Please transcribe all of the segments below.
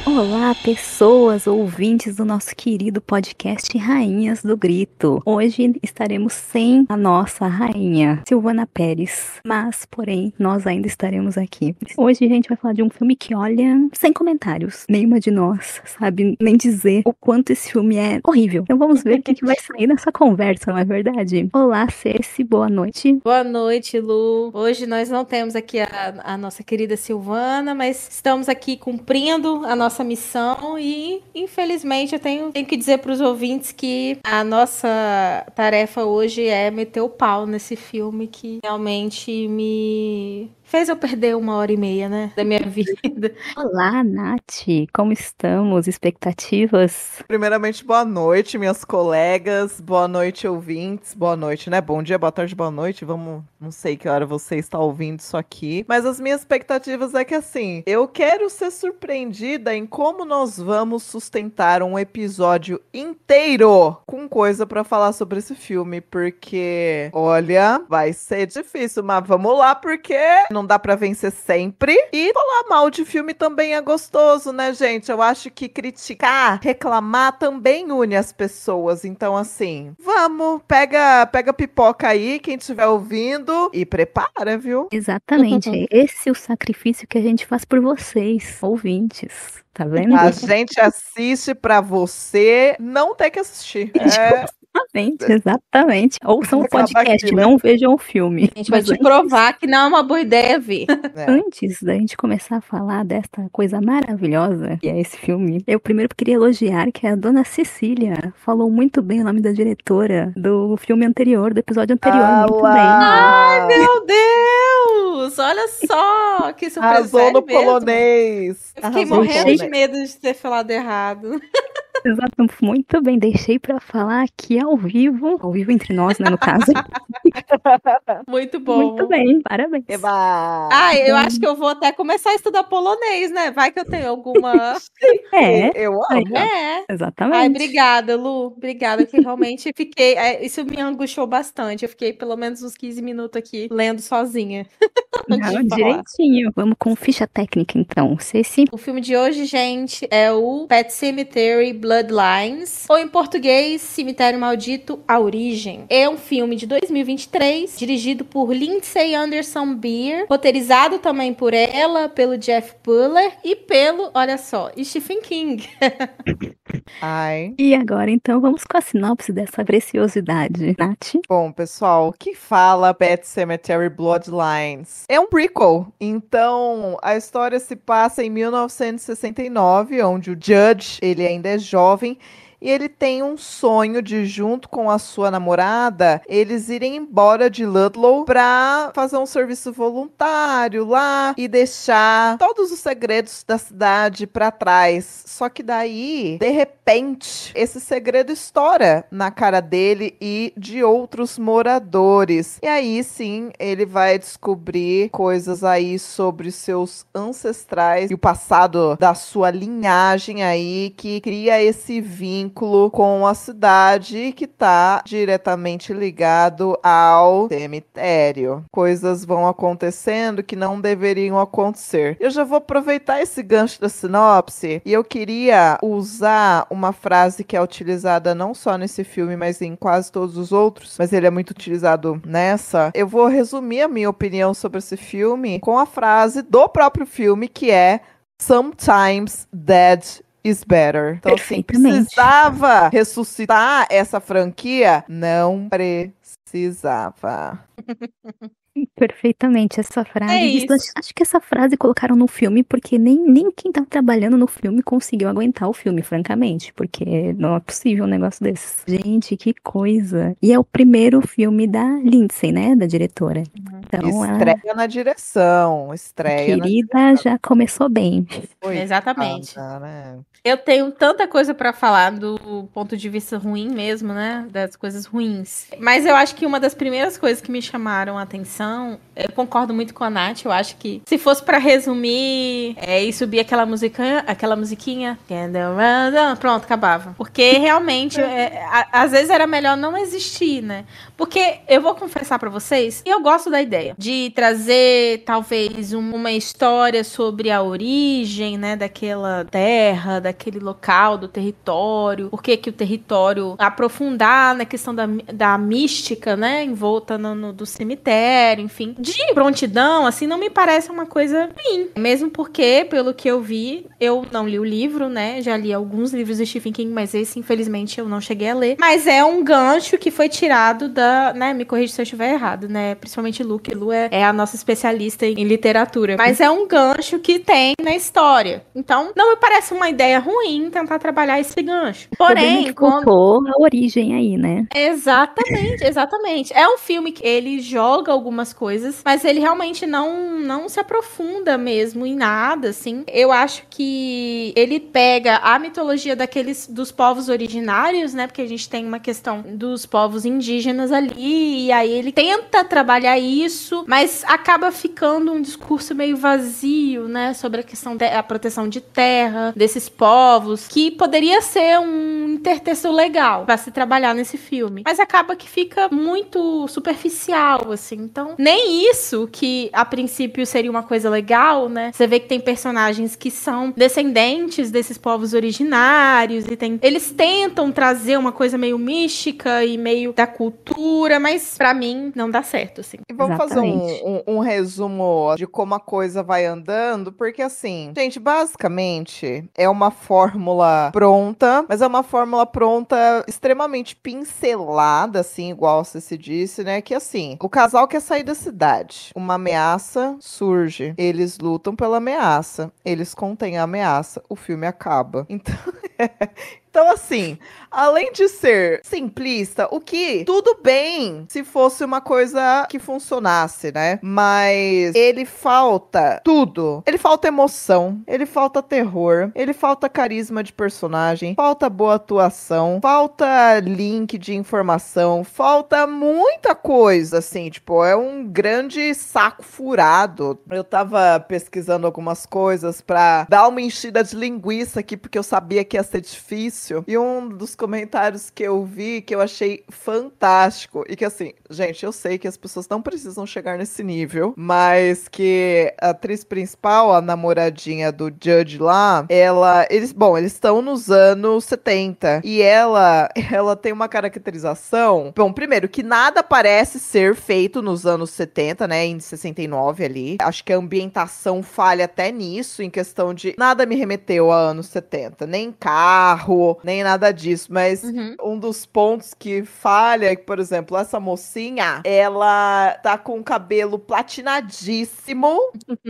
Olá, pessoas, ouvintes do nosso querido podcast Rainhas do Grito. Hoje estaremos sem a nossa rainha, Silvana Pérez, mas, porém, nós ainda estaremos aqui. Hoje a gente vai falar de um filme que, olha, sem comentários. Nenhuma de nós sabe nem dizer o quanto esse filme é horrível. Então vamos ver o que vai sair nessa conversa, não é verdade? Olá, Ceci, boa noite. Boa noite, Lu. Hoje nós não temos aqui a nossa querida Silvana, mas estamos aqui cumprindo a nossa missão e, infelizmente, eu tenho que dizer para os ouvintes que a nossa tarefa hoje é meter o pau nesse filme que realmente me fez eu perder 1h30, né, da minha vida. Olá, Nath, como estamos? Expectativas? Primeiramente, boa noite, minhas colegas, boa noite, ouvintes, boa noite, né? Bom dia, boa tarde, boa noite, não sei que hora você está ouvindo isso aqui, mas as minhas expectativas é que, assim, eu quero ser surpreendida em como nós vamos sustentar um episódio inteiro com coisa pra falar sobre esse filme, porque, olha, vai ser difícil, mas vamos lá, porque não dá pra vencer sempre. E falar mal de filme também é gostoso, né, gente? Eu acho que criticar, reclamar também une as pessoas. Então, assim, vamos, pega pipoca aí, quem estiver ouvindo, e prepara, viu? Exatamente. Esse é o sacrifício que a gente faz por vocês, ouvintes. Tá vendo? A gente assiste pra você não ter que assistir. Exatamente. Ouçam o podcast, aqui, né? não vejam o filme. A gente vai te provar que não é uma boa ideia ver. Antes da gente começar a falar desta coisa maravilhosa que é esse filme, eu primeiro queria elogiar que a dona Cecília falou muito bem o nome da diretora do filme anterior, do episódio anterior. Muito bem. Ai, meu Deus! Olha só, que surpresa. Arrasou no polonês. Eu fiquei morrendo de medo de ter falado errado. Exato, muito bem. Deixei pra falar aqui ao vivo entre nós, né, no caso. Muito bom. Muito bem, parabéns. Eba! Eu acho que eu vou até começar a estudar polonês, né? Vai que eu tenho alguma... Eu amo. Exatamente. Ai, obrigada, Lu. Obrigada, que realmente fiquei... Isso me angustiou bastante. Eu fiquei pelo menos uns 15 minutos aqui lendo sozinha. Não, direitinho. Vamos com ficha técnica, então. Ceci. O filme de hoje, gente, é o Pet Sematary Bloodlines, ou em português, Cemitério Maldito, A Origem. É um filme de 2023, dirigido por Lindsay Anderson Beer, roteirizado também por ela, pelo Jeff Puller e pelo, olha só, Stephen King. Ai. E agora, então, vamos com a sinopse dessa preciosidade, Nath. Bom, pessoal, o que fala Pet Sematary Bloodlines? É um prequel, então a história se passa em 1969, onde o Judge, ele ainda é jovem, e ele tem um sonho de, junto com a sua namorada, eles irem embora de Ludlow pra fazer um serviço voluntário lá e deixar todos os segredos da cidade pra trás. Só que daí, de repente, esse segredo estoura na cara dele e de outros moradores. E aí, sim, ele vai descobrir coisas aí sobre seus ancestrais e o passado da sua linhagem aí, que cria esse vínculo com a cidade que está diretamente ligado ao cemitério. Coisas vão acontecendo que não deveriam acontecer. Eu já vou aproveitar esse gancho da sinopse e eu queria usar uma frase que é utilizada não só nesse filme, mas em quase todos os outros, mas ele é muito utilizado nessa. Eu vou resumir a minha opinião sobre esse filme com a frase do próprio filme, que é "Sometimes dead is better". Então, assim, precisava ressuscitar essa franquia? Não precisava. Perfeitamente, essa frase. É isso. Acho que essa frase colocaram no filme porque nem quem tava trabalhando no filme conseguiu aguentar o filme, francamente. Porque não é possível um negócio desses. Gente, que coisa. E é o primeiro filme da Lindsay, né? Da diretora. Então, estreia na direção. Estreia na querida já começou bem. Exatamente. Eu tenho tanta coisa pra falar do ponto de vista ruim mesmo, né? Das coisas ruins. Mas eu acho que uma das primeiras coisas que me chamaram a atenção, eu concordo muito com a Nath, eu acho que se fosse pra resumir e subir aquela musiquinha, pronto, acabava. Porque realmente, às vezes era melhor não existir, né? Porque eu vou confessar pra vocês, eu gosto da ideia de trazer, talvez, uma história sobre a origem, né, daquela terra, daquele local, do território, por que o território, aprofundar na questão da mística, né, envolta do cemitério, enfim. De prontidão, assim, não me parece uma coisa ruim. Mesmo porque, pelo que eu vi, eu não li o livro, né, já li alguns livros do Stephen King, mas esse, infelizmente, eu não cheguei a ler. Mas é um gancho que foi tirado né, me corrija se eu estiver errado, né, principalmente Lu, que Lu é a nossa especialista em literatura. Mas é um gancho que tem na história. Então, não me parece uma ideia ruim tentar trabalhar esse gancho. Porém, colocou a origem aí, né? Exatamente, exatamente. É um filme que ele joga algumas coisas, mas ele realmente não se aprofunda mesmo em nada, assim. Eu acho que ele pega a mitologia dos povos originários, né? Porque a gente tem uma questão dos povos indígenas ali, e aí ele tenta trabalhar isso, mas acaba ficando um discurso meio vazio, né? Sobre a questão da proteção de terra, desses povos, que poderia ser um intertexto legal pra se trabalhar nesse filme. Mas acaba que fica muito superficial, assim. Então, nem isso, que a princípio seria uma coisa legal, né? Você vê que tem personagens que são descendentes desses povos originários e eles tentam trazer uma coisa meio mística e meio da cultura, mas pra mim não dá certo, assim. E vamos fazer um resumo de como a coisa vai andando, porque assim, gente, basicamente é uma fórmula pronta, mas é uma fórmula pronta extremamente pincelada, assim, igual você se disse, né? Que assim, o casal quer sair da cidade, uma ameaça surge, eles lutam pela ameaça, eles contêm a ameaça, o filme acaba. Então, assim, além de ser simplista, o que tudo bem se fosse uma coisa que funcionasse, né? Mas ele falta tudo. Ele falta emoção, ele falta terror, ele falta carisma de personagem, falta boa atuação, falta link de informação, falta muita coisa, assim, tipo, é um grande saco furado. Eu tava pesquisando algumas coisas pra dar uma enchida de linguiça aqui, porque eu sabia que ia ser difícil. E um dos comentários que eu vi, que eu achei fantástico, e que assim, gente, eu sei que as pessoas não precisam chegar nesse nível, mas que a atriz principal, a namoradinha do Judge lá, eles estão nos anos 70, e ela tem uma caracterização, bom, primeiro, que nada parece ser feito nos anos 70, né, em 69 ali, acho que a ambientação falha até nisso, em questão de nada me remeteu a anos 70, nem carro, nem nada disso, mas um dos pontos que falha é que, por exemplo, essa mocinha, ela tá com o cabelo platinadíssimo,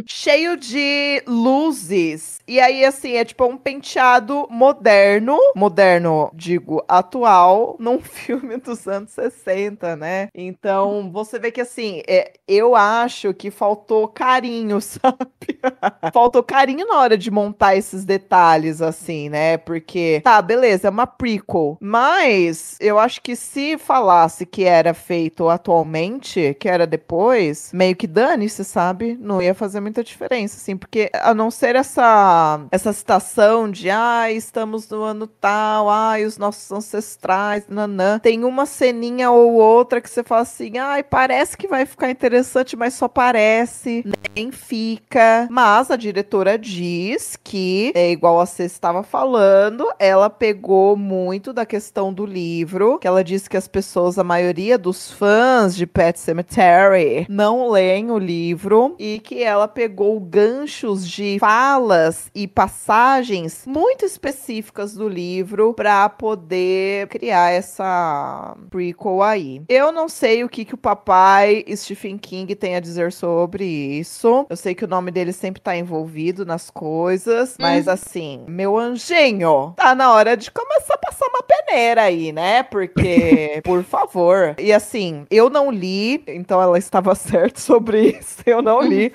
cheio de luzes, e aí, assim, é tipo um penteado moderno, digo, atual, num filme dos anos 60, né? Então, você vê que, assim, eu acho que faltou carinho, sabe? Faltou carinho na hora de montar esses detalhes, assim, né? Porque, tá, beleza, é uma prequel, mas eu acho que se falasse que era feito atualmente, que era depois, meio que dane-se, sabe? Não ia fazer muita diferença, assim, porque a não ser essa citação de, estamos no ano tal, os nossos ancestrais, nanã, tem uma ceninha ou outra que você fala assim, parece que vai ficar interessante, mas só parece, nem fica. Mas a diretora diz que, igual você estava falando, ela pegou muito da questão do livro, que ela disse que as pessoas, a maioria dos fãs de Pet Sematary, não leem o livro, e que ela pegou ganchos de falas e passagens muito específicas do livro para poder criar essa prequel aí. Eu não sei o que o papai Stephen King tem a dizer sobre isso. Eu sei que o nome dele sempre tá envolvido nas coisas, mas assim, meu anjinho, tá na hora de começar a passar uma peneira aí, né? Porque, por favor. E assim, eu não li, então ela estava certa sobre isso, eu não li.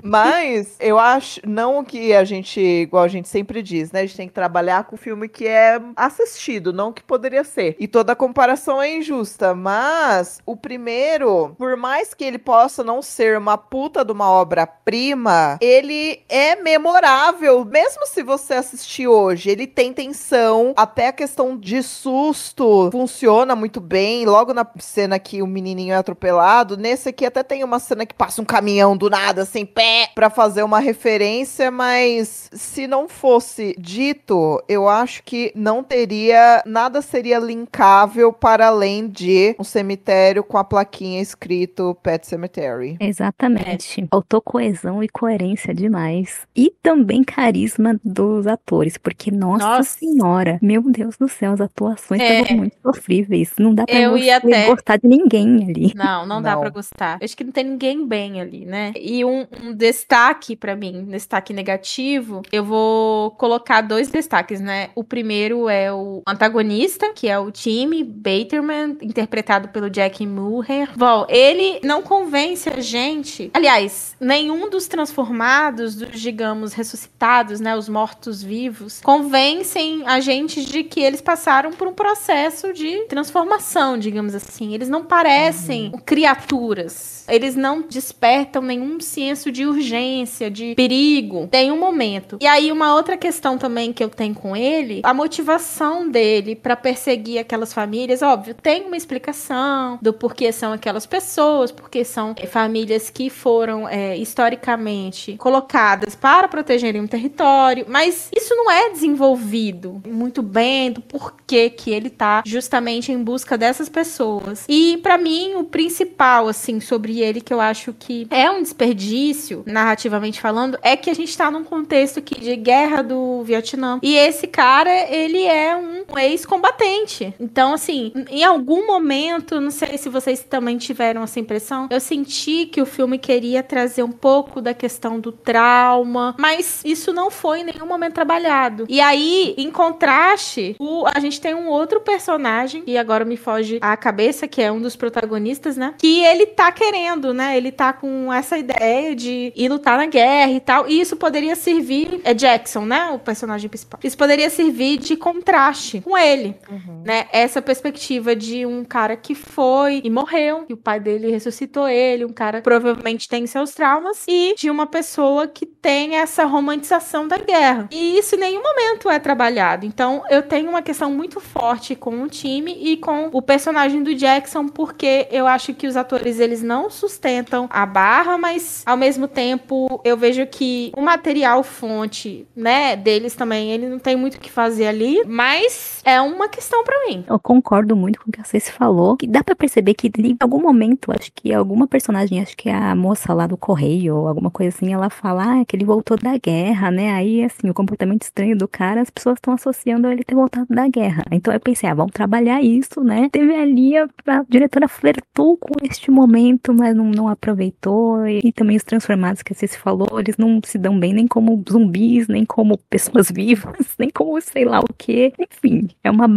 Mas eu acho, não que a gente, igual a gente sempre diz, né? A gente tem que trabalhar com o filme que é assistido, não que poderia ser. E toda comparação é injusta, mas o primeiro, por mais que ele possa não ser uma puta de uma obra-prima, ele é memorável, mesmo se você assistir hoje. Ele tem tensão, até a questão de susto funciona muito bem. Logo na cena que o menininho é atropelado, nesse aqui até tem uma cena que passa um caminhão do nada, assim, pé, pra fazer uma referência, mas se não fosse dito, eu acho que não teria, nada seria linkável para além de um cemitério com a plaquinha escrito Pet Cemetery. Exatamente. Faltou coesão e coerência demais. E também carisma dos atores, porque, nossa senhora, meu Deus do céu, as atuações estavam muito sofríveis. Não dá pra você gostar de ninguém ali. Não dá pra gostar. Eu acho que não tem ninguém bem ali, né? E um destaque pra mim, destaque negativo, eu vou colocar 2 destaques, né? O primeiro é o antagonista, que é o Timmy Baterman, interpretado pelo Jack Mulher. Bom, ele não convence a gente. Aliás, nenhum dos transformados, dos, digamos, ressuscitados, né? Os mortos-vivos, convencem a gente de que eles passaram por um processo de transformação, digamos assim. Eles não parecem criaturas. Eles não despertam nenhum senso de urgência, de perigo, em nenhum momento. E aí, uma outra questão também que eu tenho com ele, a motivação dele pra perseguir aquelas famílias, óbvio, tem uma explicação do porquê são aquelas pessoas, porque são famílias que foram historicamente colocadas para protegerem um território, mas isso não é desenvolvido muito bem do porquê que ele tá justamente em busca dessas pessoas. E pra mim, o principal, assim, sobre ele, que eu acho que é um desperdício, narrativamente falando, é que a gente tá num contexto aqui de guerra do Vietnã. E esse cara, ele é um ex-combatente. Então, assim, em algum momento, não sei se vocês também tiveram essa impressão, eu senti que o filme queria trazer um pouco da questão do trauma, mas isso não foi em nenhum momento trabalhado. E aí, em contraste, a gente tem um outro personagem, e agora me foge a cabeça, que é um dos protagonistas, né? Que ele tá querendo, né? Ele tá com essa ideia de ir lutar na guerra e tal, e isso poderia servir... É Jackson, né? O personagem principal. Isso poderia servir de contraste com ele, né? Essa perspectiva de um cara que foi e morreu, e o pai dele ressuscitou ele, um cara que provavelmente tem seus traumas, e de uma pessoa que tem essa romantização da guerra. E isso em nenhum momento é trabalhado. Então, eu tenho uma questão muito forte com o time e com o personagem do Jackson, porque eu acho que os atores, eles não sustentam a barra, mas, ao mesmo tempo, eu vejo que o material fonte, né, deles também, ele não tem muito o que fazer ali, mas é uma questão pra mim. Eu concordo muito com o que você falou, que dá pra perceber que em algum momento, acho que alguma personagem, acho que é a moça lá do correio, ou alguma coisa assim, ela fala, que ele voltou da guerra, né, aí, assim, o comportamento estranho do cara, as pessoas estão associando a ele ter voltado da guerra. Então eu pensei, vamos trabalhar isso, né, teve ali, a diretora flertou com este momento, mas não aproveitou, e também os transformados que você falou, eles não se dão bem nem como zumbis, nem como pessoas vivas, nem como sei lá o que, enfim, é uma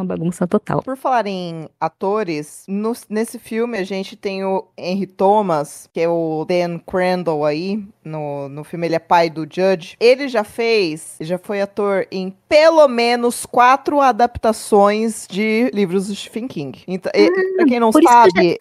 bagunça total. Por falar em atores, nesse filme a gente tem o Henry Thomas, que é o Dan Crandall aí, no filme ele é pai do Judge. Ele já foi ator em pelo menos 4 adaptações de livros do Stephen King. Então, pra quem não sabe,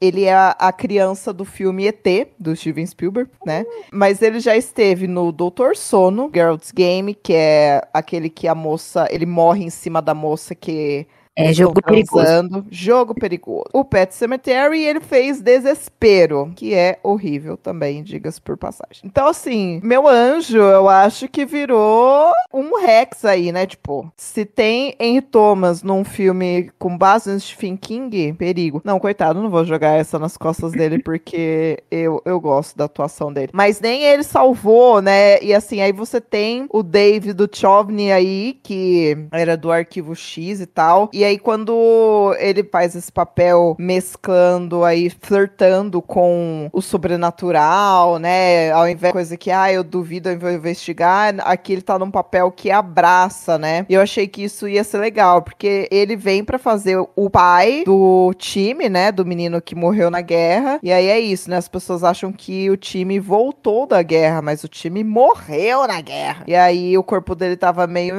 ele é a criança do filme ET, do Steven Spielberg, né? Mas ele já esteve no Doutor Sono, Geralt's Game, que é aquele que a moça, ele morre em cima da moça que... Jogo perigoso. Jogo perigoso. O Pet Cemetery, ele fez Desespero, que é horrível também, diga-se por passagem. Então, assim, meu anjo, eu acho que virou um Rex aí, né? Tipo, se tem Henry Thomas num filme com base no Stephen King, perigo. Não, coitado, não vou jogar essa nas costas dele, porque eu gosto da atuação dele. Mas nem ele salvou, né? E assim, aí você tem o David Duchovny aí, que era do Arquivo X e tal. E E aí, quando ele faz esse papel mesclando aí, flertando com o sobrenatural, né? Ao invés de coisa que, eu duvido, eu vou investigar, aqui ele tá num papel que abraça, né? E eu achei que isso ia ser legal, porque ele vem pra fazer o pai do time, né? Do menino que morreu na guerra. E aí é isso, né? As pessoas acham que o time voltou da guerra, mas o time morreu na guerra. E aí o corpo dele tava meio...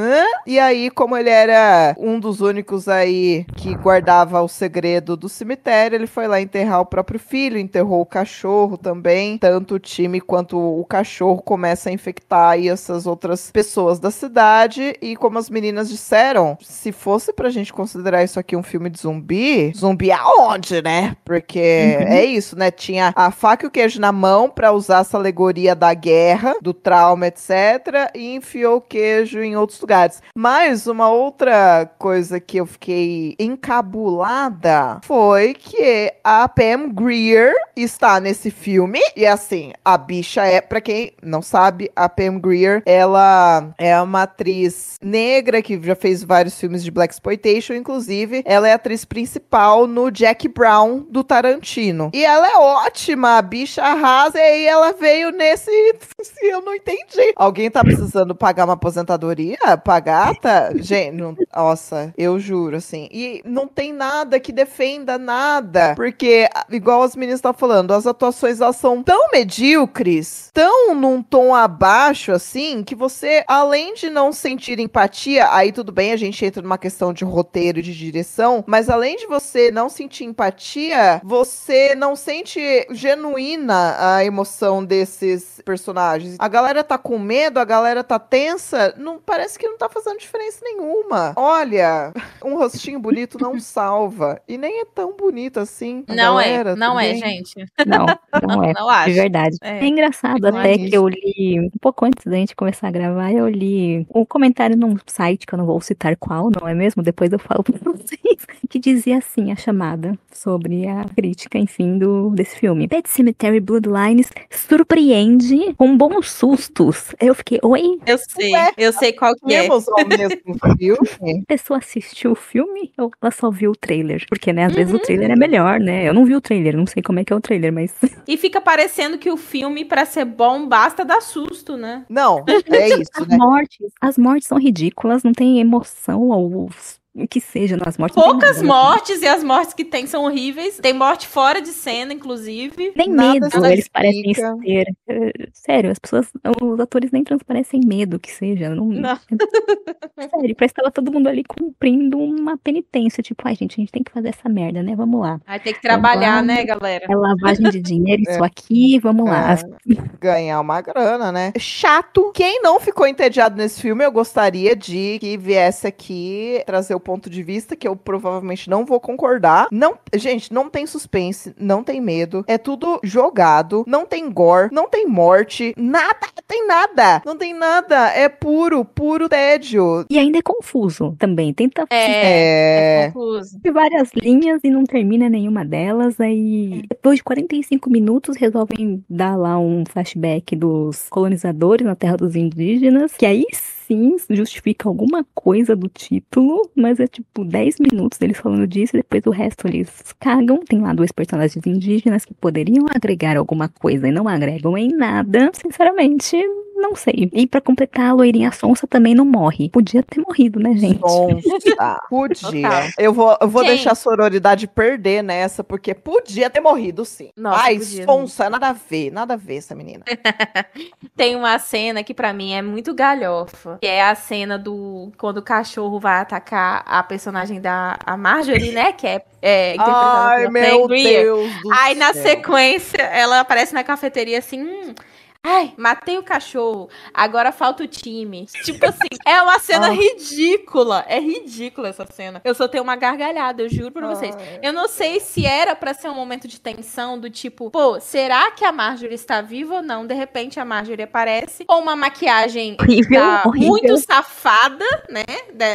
E aí, como ele era um dos únicos aí que guardava o segredo do cemitério, ele foi lá enterrar o próprio filho, enterrou o cachorro também. Tanto o time quanto o cachorro começa a infectar aí essas outras pessoas da cidade. E como as meninas disseram, se fosse pra gente considerar isso aqui um filme de zumbi, zumbi aonde, né? Porque é isso, né? Tinha a faca e o queijo na mão pra usar essa alegoria da guerra, do trauma, etc. E enfiou o queijo em outros lugares. Mas uma outra coisa que eu fiquei encabulada foi que a Pam Grier está nesse filme. E assim, a bicha pra quem não sabe, a Pam Grier, ela é uma atriz negra que já fez vários filmes de Blaxploitation, inclusive ela é a atriz principal no Jack Brown do Tarantino. E ela é ótima, a bicha arrasa, e aí ela veio nesse... Eu não entendi. Alguém tá precisando pagar uma aposentadoria? Pagar? Tá? Gente, nossa, eu juro, assim. E não tem nada que defenda nada, porque, igual as meninas estão falando, as atuações, elas são tão medíocres, tão num tom abaixo, assim, que você, além de não sentir empatia, aí tudo bem, a gente entra numa questão de roteiro e de direção, mas além de você não sentir empatia, você não sente genuína a emoção desses personagens. A galera tá com medo, a galera tá tensa, não, parece que não tá fazendo diferença nenhuma. Olha, um rostinho bonito não salva. E nem é tão bonito assim. Não é, gente. Não é. Não acho. De verdade. É engraçado Não até é que eu li, um pouco antes da gente começar a gravar, eu li um comentário num site que eu não vou citar qual, não é mesmo? Depois eu falo pra vocês. Que dizia assim, a chamada sobre a crítica, enfim, desse filme. Pet Sematary Bloodlines surpreende com bons sustos. Eu fiquei, oi? Eu sei qual que é. Temos ao mesmo filme? A pessoa assistiu o filme ou ela só viu o trailer? Porque, né, às vezes o trailer é melhor, né? Eu não vi o trailer, não sei como é que é o trailer, mas... E fica parecendo que o filme, pra ser bom, basta dar susto, né? Não, é isso, né? As mortes são ridículas, não tem emoção ou o que seja nas mortes. Poucas mortes, e as mortes que tem são horríveis. Tem morte fora de cena, inclusive. Nem Nada medo eles parecem explica. ter. Sério, os atores nem transparecem medo que seja. Não. Sério, parece que tava todo mundo ali cumprindo uma penitência. Tipo, ai, gente, a gente tem que fazer essa merda, né? Vamos lá. Aí tem que trabalhar, né, galera? É lavagem de dinheiro, isso aqui, vamos lá. Ganhar uma grana, né? Chato. Quem não ficou entediado nesse filme, eu gostaria de que viesse aqui trazer o ponto de vista, que eu provavelmente não vou concordar. Não, gente, não tem suspense, não tem medo, é tudo jogado, não tem gore, não tem morte, nada, não tem nada, é puro tédio. E ainda é confuso também, tenta É confuso. de várias linhas e não termina nenhuma delas, aí depois de 45 minutos resolvem dar lá um flashback dos colonizadores na terra dos indígenas, que aí sim justifica alguma coisa do título, mas é tipo 10 minutos deles falando disso e depois o resto eles cagam. Tem lá 2 personagens indígenas que poderiam agregar alguma coisa e não agregam em nada. Sinceramente, não sei. E pra completar, a loirinha sonsa também não morre. Podia ter morrido, né, gente? Sonsa. Podia. Total. Eu vou Gente. deixar a sororidade perder nessa, porque podia ter morrido, sim. Nossa, Ai, podia. sonsa, nada a ver essa menina. Tem uma cena que pra mim é muito galhofa, que é a cena do quando o cachorro vai atacar a personagem a Marjorie, né, que é interpretada Ai, pela meu Pam Grier. Deus do Aí na céu. sequência ela aparece na cafeteria assim, ai, matei o cachorro, agora falta o time. Tipo assim, é uma cena ridícula. É ridícula essa cena. Eu só tenho uma gargalhada, eu juro pra vocês. Eu não sei se era pra ser um momento de tensão, do tipo, pô, será que a Marjorie está viva ou não? De repente a Marjorie aparece com uma maquiagem Horrível. muito safada, né?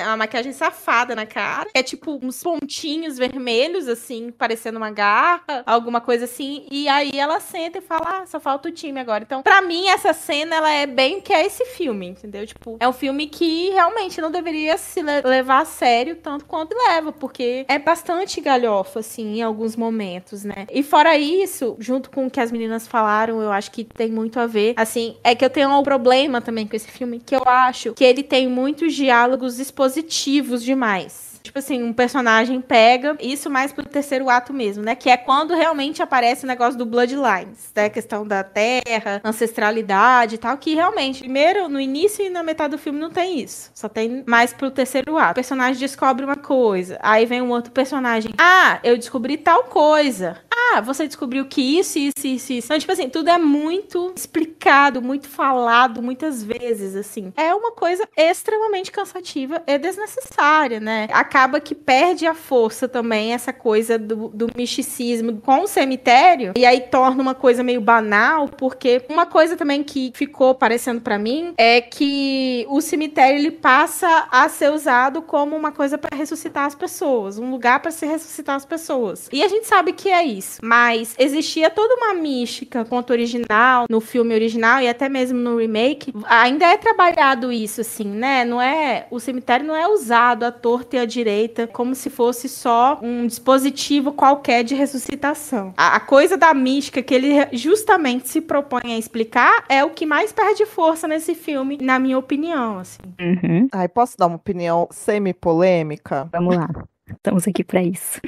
Uma maquiagem safada na cara. É tipo uns pontinhos vermelhos, assim, parecendo uma garra, alguma coisa assim. E aí ela senta e fala, só falta o time agora. Então, pra pra mim, essa cena, ela é bem o que é esse filme, entendeu? Tipo, é um filme que realmente não deveria se levar a sério tanto quanto leva, porque é bastante galhofa, assim, em alguns momentos, né? E fora isso, junto com o que as meninas falaram, eu acho que tem muito a ver, assim, é que eu tenho um problema também com esse filme, que eu acho que ele tem muitos diálogos expositivos demais. Tipo assim, um personagem pega isso mais pro terceiro ato mesmo, né? Que é quando realmente aparece o negócio do Bloodlines, né? A questão da terra, ancestralidade e tal, que realmente, primeiro, no início e na metade do filme não tem isso. Só tem mais pro terceiro ato. O personagem descobre uma coisa, aí vem um outro personagem. Ah, eu descobri tal coisa. Ah, você descobriu que isso. Então, tipo assim, tudo é muito explicado, muito falado, muitas vezes, assim. É uma coisa extremamente cansativa e desnecessária, né? Acaba que perde a força também essa coisa do misticismo com o cemitério, e aí torna uma coisa meio banal, porque uma coisa também que ficou parecendo pra mim é que o cemitério, ele passa a ser usado como uma coisa pra ressuscitar as pessoas, um lugar pra se ressuscitar as pessoas. E a gente sabe que é isso, mas existia toda uma mística quanto original, no filme original e até mesmo no remake, ainda é trabalhado isso, assim, né? Não é, o cemitério não é usado à torta e à direita como se fosse só um dispositivo qualquer de ressuscitação. A coisa da mística que ele justamente se propõe a explicar é o que mais perde força nesse filme, na minha opinião, assim. Uhum. Ai, posso dar uma opinião semi-polêmica? Vamos lá. Estamos aqui pra isso.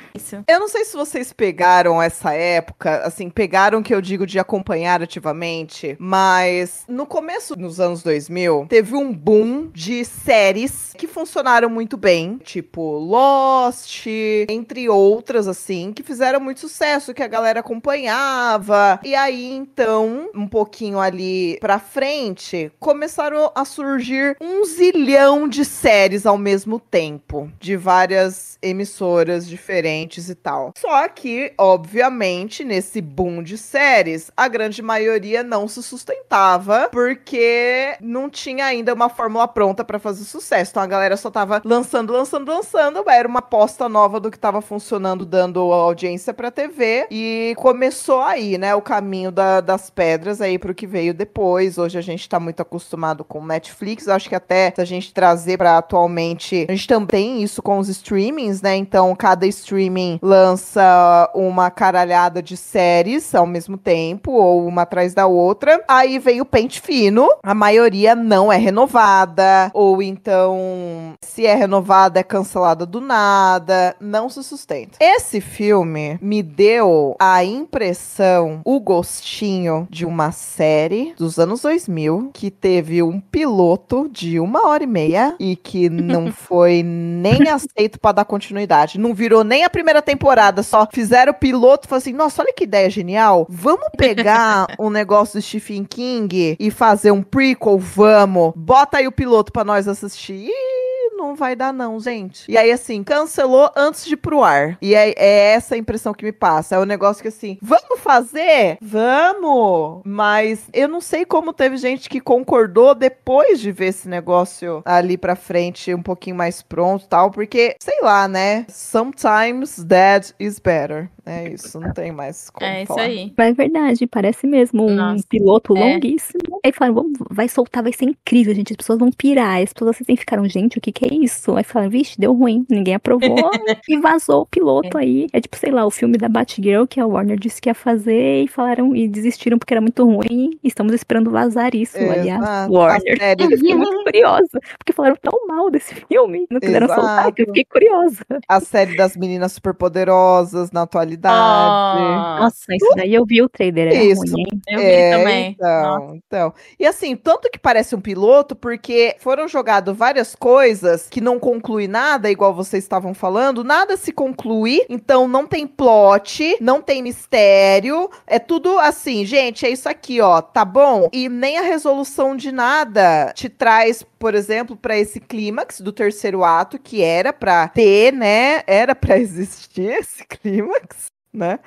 Eu não sei se vocês pegaram essa época, assim, pegaram que eu digo de acompanhar ativamente, mas no começo dos anos 2000, teve um boom de séries que funcionaram muito bem, tipo Lost, entre outras, assim, que fizeram muito sucesso, que a galera acompanhava. E aí, então, um pouquinho ali pra frente, começaram a surgir um zilhão de séries ao mesmo tempo, de várias emissoras diferentes e tal. Só que, obviamente, nesse boom de séries, a grande maioria não se sustentava porque não tinha ainda uma fórmula pronta pra fazer sucesso. Então a galera só tava lançando, era uma aposta nova do que tava funcionando, dando audiência pra TV, e começou aí, né, o caminho das pedras aí pro que veio depois. Hoje a gente tá muito acostumado com Netflix, acho que até se a gente trazer pra atualmente, a gente também tem isso com os streamings, né? Então, cada streaming lança uma caralhada de séries ao mesmo tempo, ou uma atrás da outra. Aí vem o pente fino, a maioria não é renovada, ou então, se é renovada, é cancelada do nada, não se sustenta. Esse filme me deu a impressão, o gostinho de uma série dos anos 2000, que teve um piloto de 1h30 e que não foi nem aceito pra dar continuidade. Não virou nem a primeira temporada, só fizeram o piloto e falaram assim, nossa, olha que ideia genial. Vamos pegar um negócio do Stephen King e fazer um prequel? Vamos. Bota aí o piloto pra nós assistir. Não vai dar não, gente. E aí, assim, cancelou antes de ir pro ar. E é essa a impressão que me passa. É um negócio que, assim, vamos fazer? Vamos! Mas eu não sei como teve gente que concordou depois de ver esse negócio ali pra frente, um pouquinho mais pronto e tal, porque, sei lá, né? Sometimes dead is better. É isso, não tem mais como falar. Isso aí. Mas é verdade, parece mesmo um piloto longuíssimo. Aí falaram, vai soltar, vai ser incrível, gente. As pessoas vão pirar. As pessoas assim ficaram, gente, o que é isso? Aí falaram, vixe, deu ruim. Ninguém aprovou e vazou o piloto aí. É tipo, sei lá, o filme da Batgirl, que a Warner disse que ia fazer e falaram e desistiram porque era muito ruim. E estamos esperando vazar isso, aliás. Warner. Eu fiquei muito curiosa. Porque falaram tão mal desse filme. Não quiseram soltar, que eu fiquei curiosa. A série das meninas superpoderosas na atualidade. Nossa, isso daí eu vi o trailer, era ruim, hein? Eu vi também. Então. E assim, tanto que parece um piloto, porque foram jogadas várias coisas que não conclui nada, igual vocês estavam falando, nada se conclui, então não tem plot, não tem mistério, é tudo assim, gente, é isso aqui, ó, tá bom? E nem a resolução de nada te traz, por exemplo, pra esse clímax do terceiro ato, que era pra ter, né, era pra existir esse clímax, né?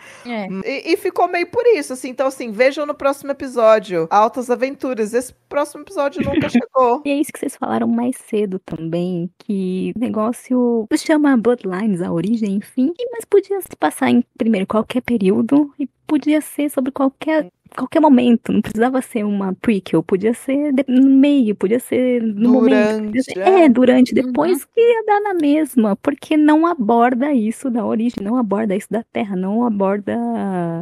E ficou meio por isso, assim. Então, assim, vejam no próximo episódio Altas Aventuras. Esse próximo episódio nunca chegou. E é isso que vocês falaram mais cedo também, que o negócio se chama Bloodlines, a origem, enfim, mas podia se passar em, primeiro, qualquer período, e podia ser sobre qualquer qualquer momento, não precisava ser uma prequel, podia ser no meio, podia ser no momento. Durante, depois que ia dar na mesma, porque não aborda isso da origem, não aborda isso da Terra, não aborda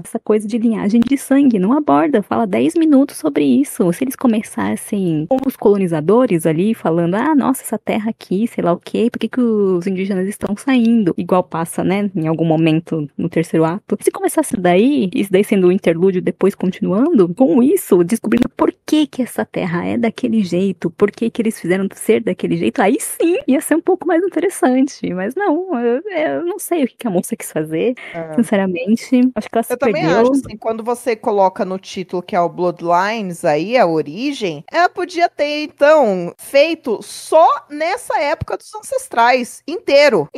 essa coisa de linhagem de sangue, não aborda, fala 10 minutos sobre isso. Se eles começassem com os colonizadores ali, falando, nossa, essa terra aqui, sei lá o quê, por que os indígenas estão saindo? Igual passa, né, em algum momento no terceiro ato. Se começasse daí, isso daí sendo o interlúdio, depois continuando, com isso, descobrindo por que essa terra é daquele jeito, por que eles fizeram ser daquele jeito, aí sim, ia ser um pouco mais interessante. Mas não, eu não sei o que a moça quis fazer, sinceramente. Acho que ela se perdeu. Eu também acho, assim, quando você coloca no título que é o Bloodlines aí, a origem, ela podia ter, então, feito só nessa época dos ancestrais, inteiro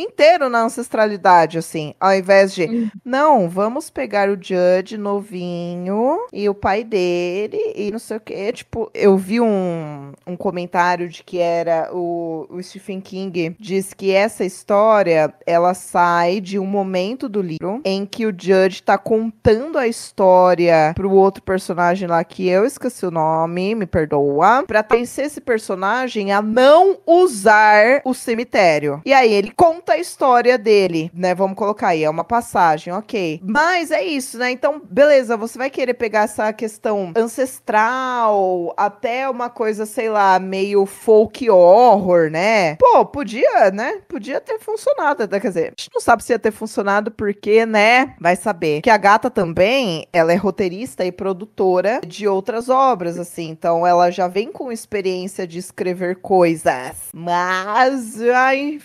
na ancestralidade, assim, ao invés de, não, vamos pegar o Judge novinho e o pai dele e não sei o que, tipo, eu vi um comentário de que era o Stephen King diz que essa história, ela sai de um momento do livro em que o Judge tá contando a história pro outro personagem lá, que eu esqueci o nome, me perdoa, pra convencer esse personagem a não usar o cemitério. E aí ele conta a história dele, né? Vamos colocar aí, é uma passagem, ok. Mas é isso, né? Então, beleza, você vai querer pegar essa questão ancestral, até uma coisa, sei lá, meio folk horror, né? Pô, podia, né? Podia ter funcionado, quer dizer, a gente não sabe se ia ter funcionado porque, né? Vai saber. Que a gata também, ela é roteirista e produtora de outras obras, assim, então ela já vem com experiência de escrever coisas, mas, ai...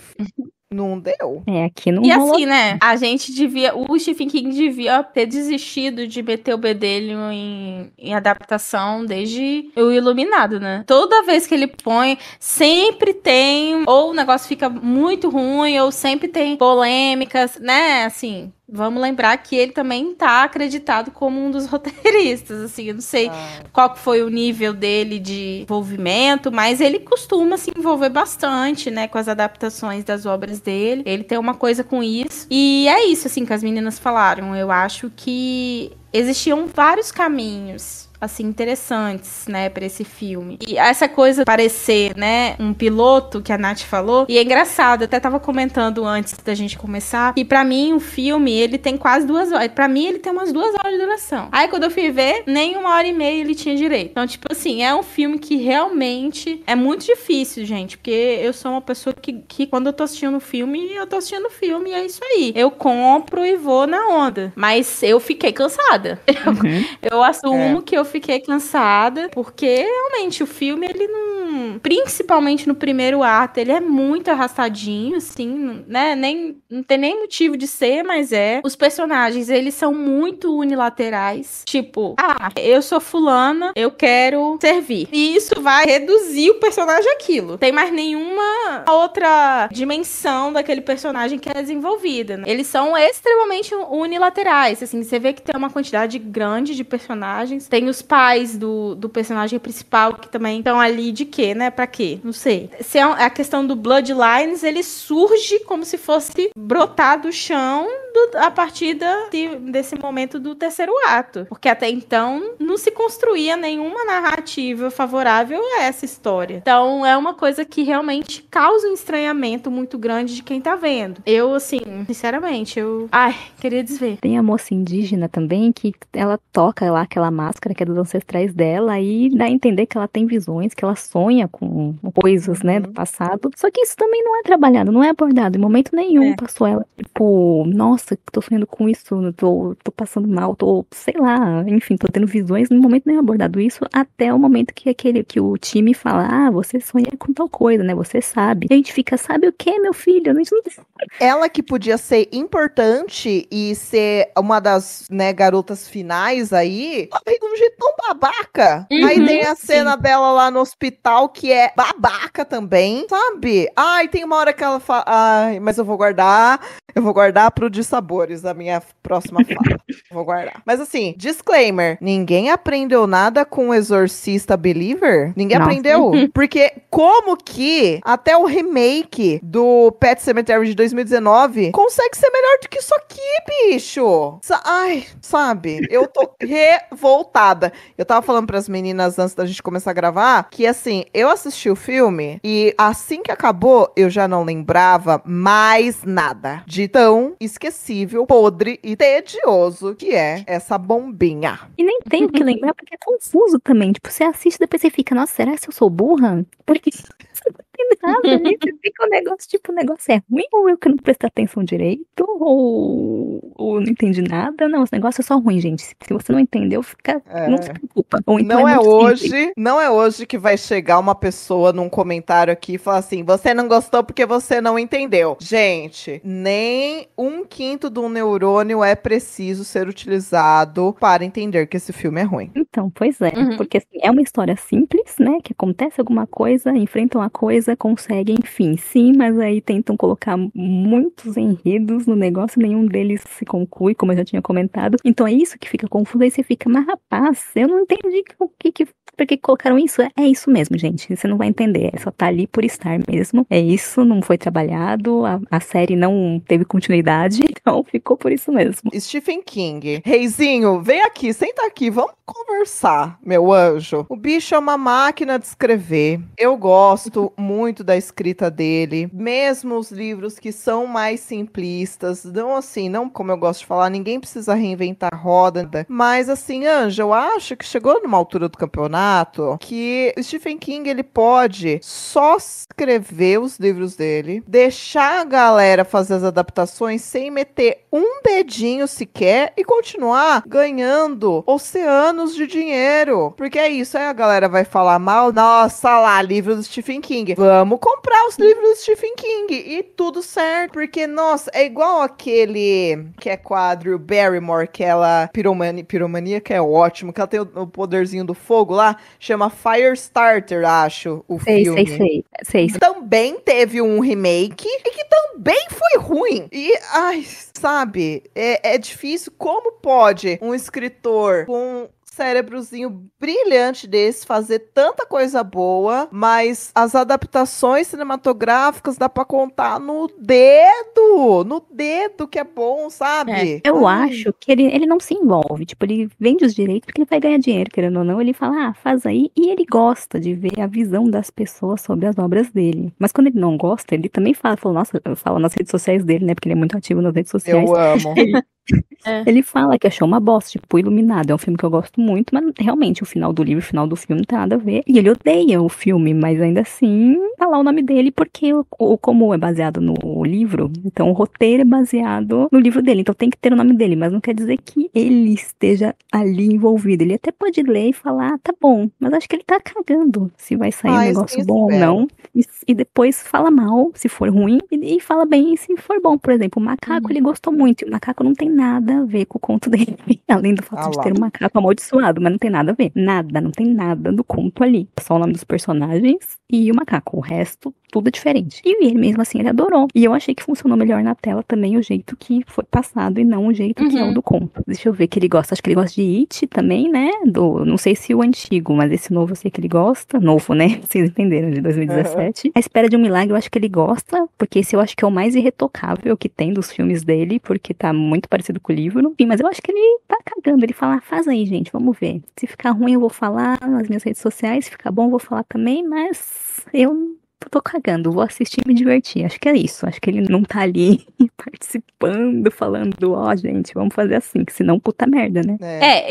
Não deu. Aqui não E rolou. assim, né? A gente devia... O Stephen King devia ter desistido de meter o bedelho em adaptação desde o Iluminado, né? Toda vez que ele põe, sempre tem... Ou o negócio fica muito ruim, ou sempre tem polêmicas, né? Assim... Vamos lembrar que ele também tá acreditado como um dos roteiristas, assim, eu não sei qual foi o nível dele de envolvimento, mas ele costuma se envolver bastante, né, com as adaptações das obras dele, ele tem uma coisa com isso, e é isso, assim, que as meninas falaram, eu acho que existiam vários caminhos assim, interessantes, né, pra esse filme. E essa coisa de parecer, né, um piloto que a Nath falou, e é engraçado, eu até tava comentando antes da gente começar, que pra mim o filme, ele tem quase 2 horas, pra mim ele tem umas 2 horas de duração. Aí quando eu fui ver, nem 1h30 ele tinha direito. Então, tipo assim, é um filme que realmente é muito difícil, gente, porque eu sou uma pessoa que quando eu tô assistindo filme, eu tô assistindo filme e é isso aí. Eu compro e vou na onda. Mas eu fiquei cansada. Eu assumo que eu fiquei cansada, porque realmente o filme, ele não... Principalmente no primeiro ato, ele é muito arrastadinho, assim, né? Não tem nem motivo de ser, mas é. Os personagens, eles são muito unilaterais. Tipo, eu sou fulana, eu quero servir. E isso vai reduzir o personagem àquilo. Tem mais nenhuma outra dimensão daquele personagem que é desenvolvida, né? Eles são extremamente unilaterais, assim, você vê que tem uma quantidade grande de personagens. Tem os pais do personagem principal que também estão ali de quê, né? Pra quê? Não sei. Se é a questão do Bloodlines, ele surge como se fosse brotar do chão a partir desse momento do terceiro ato. Porque até então não se construía nenhuma narrativa favorável a essa história. Então é uma coisa que realmente causa um estranhamento muito grande de quem tá vendo. Eu, assim, sinceramente, queria desver. Tem a moça indígena também, que ela toca lá aquela máscara que é dos ancestrais dela e dá a entender que ela tem visões, que ela sonha com coisas, né, do passado. Só que isso também não é trabalhado, não é abordado. Em momento nenhum passou ela, tipo, nossa, tô sonhando com isso, tô passando mal, sei lá, enfim, tô tendo visões. No momento nenhum é abordado isso, até o momento que o time fala, você sonha com tal coisa, né, você sabe. E a gente fica, sabe o que, meu filho? A gente não... Ela que podia ser importante e ser uma das, né, garotas finais aí, ela veio de um jeito tão babaca. Aí tem a cena dela lá no hospital que é babaca também, sabe? Tem uma hora que ela fala, mas eu vou guardar pro de sabores da minha próxima fala. Vou guardar. Mas assim, disclaimer, ninguém aprendeu nada com o Exorcista Believer? Ninguém aprendeu? Porque como que até o remake do Pet Sematary de 2019 consegue ser melhor do que isso aqui, bicho? Ai, sabe? Eu tô revoltada. Eu tava falando pras meninas antes da gente começar a gravar que, assim, eu assisti o filme e assim que acabou, eu já não lembrava mais nada de tão esquecível, podre e tedioso que é essa bombinha. E nem tem o que lembrar, porque é confuso também. Tipo, você assiste e depois você fica, nossa, será que eu sou burra? Porque você não tem nada ali, você fica um negócio, tipo, o negócio é ruim, ou eu que não prestei atenção direito, ou não entendi nada. Não, esse negócio é só ruim, gente. Se você não entendeu, não se preocupa. Ou então não é muito hoje, simples. não é hoje que vai chegar uma pessoa num comentário aqui e falar assim, você não gostou porque você não entendeu. Gente, nem 1/5 de um neurônio é preciso ser utilizado para entender que esse filme é ruim. Então, pois é, Uhum. porque assim, é uma história simples, né, que acontece alguma coisa, enfrentam a coisa, conseguem, enfim, sim, mas aí tentam colocar muitos enredos no negócio, nenhum deles se conclui, como eu já tinha comentado, então é isso que fica confuso, aí você fica, mas rapaz, eu não entendi por que colocaram isso, é isso mesmo, gente, você não vai entender, só tá ali por estar mesmo, é isso, não foi trabalhado, a série não teve continuidade, então ficou por isso mesmo. Stephen King. Reizinho, vem aqui, senta aqui, vamos conversar, meu anjo. O bicho é uma máquina de escrever. Eu gosto muito da escrita dele, mesmo os livros que são mais simplistas. Não assim, não como eu gosto de falar, ninguém precisa reinventar a roda. Mas assim, Anjo, eu acho que chegou numa altura do campeonato que Stephen King, ele pode só escrever os livros dele, deixar a galera fazer as adaptações sem meter um dedinho sequer e continuar ganhando oceanos de dinheiro. Porque é isso, aí a galera vai falar mal, nossa lá, livro do Stephen King. Vamos comprar os livros do Stephen King e tudo certo. Porque, nossa, é igual aquele que é quadro Barrymore, que ela piromania, que é ótimo, que ela tem o poderzinho do fogo lá, chama Firestarter, acho, o filme. Sei. Também teve um remake e que também foi ruim. E, ai, sabe, é difícil. Como pode um escritor com cérebrozinho brilhante desse fazer tanta coisa boa, mas as adaptações cinematográficas dá pra contar no dedo que é bom, sabe? Eu acho que ele não se envolve, tipo, ele vende os direitos porque ele vai ganhar dinheiro, querendo ou não, ele fala, faz aí, e ele gosta de ver a visão das pessoas sobre as obras dele. Mas quando ele não gosta, ele também fala nas redes sociais dele, né, porque ele é muito ativo nas redes sociais. Eu amo. Ele fala que achou uma bosta, tipo, Iluminado. É um filme que eu gosto muito, mas realmente o final do livro, o final do filme não tem nada a ver. E ele odeia o filme, mas ainda assim tá lá o nome dele, porque como é baseado no livro, então o roteiro é baseado no livro dele. Então tem que ter o nome dele, mas não quer dizer que ele esteja ali envolvido. Ele até pode ler e falar, tá bom, mas acho que ele tá cagando se vai sair um negócio bom ou não. E depois fala mal, se for ruim, e fala bem se for bom. Por exemplo, o Macaco, ele gostou muito, e o Macaco não tem nada a ver com o conto dele, além do fato de ter um macaco amaldiçoado, mas não tem nada a ver. Nada, não tem nada do conto ali. Só o nome dos personagens e o macaco. O resto, tudo é diferente. E ele mesmo assim, ele adorou. E eu achei que funcionou melhor na tela também o jeito que foi passado e não o jeito que é o do conto. Deixa eu ver que ele gosta. Acho que ele gosta de It também, né? Não sei se o antigo, mas esse novo eu sei que ele gosta. Novo, né? Vocês entenderam, de 2017. A Espera de um Milagre eu acho que ele gosta, porque esse eu acho que é o mais irretocável que tem dos filmes dele, porque tá muito parecido com o livro. Enfim, mas eu acho que ele tá cagando. Ele fala, faz aí, gente, vamos ver. Se ficar ruim eu vou falar nas minhas redes sociais, se ficar bom eu vou falar também, mas eu tô cagando, vou assistir e me divertir. Acho que é isso. Acho que ele não tá ali participando, falando, gente, vamos fazer assim, que senão puta merda, né?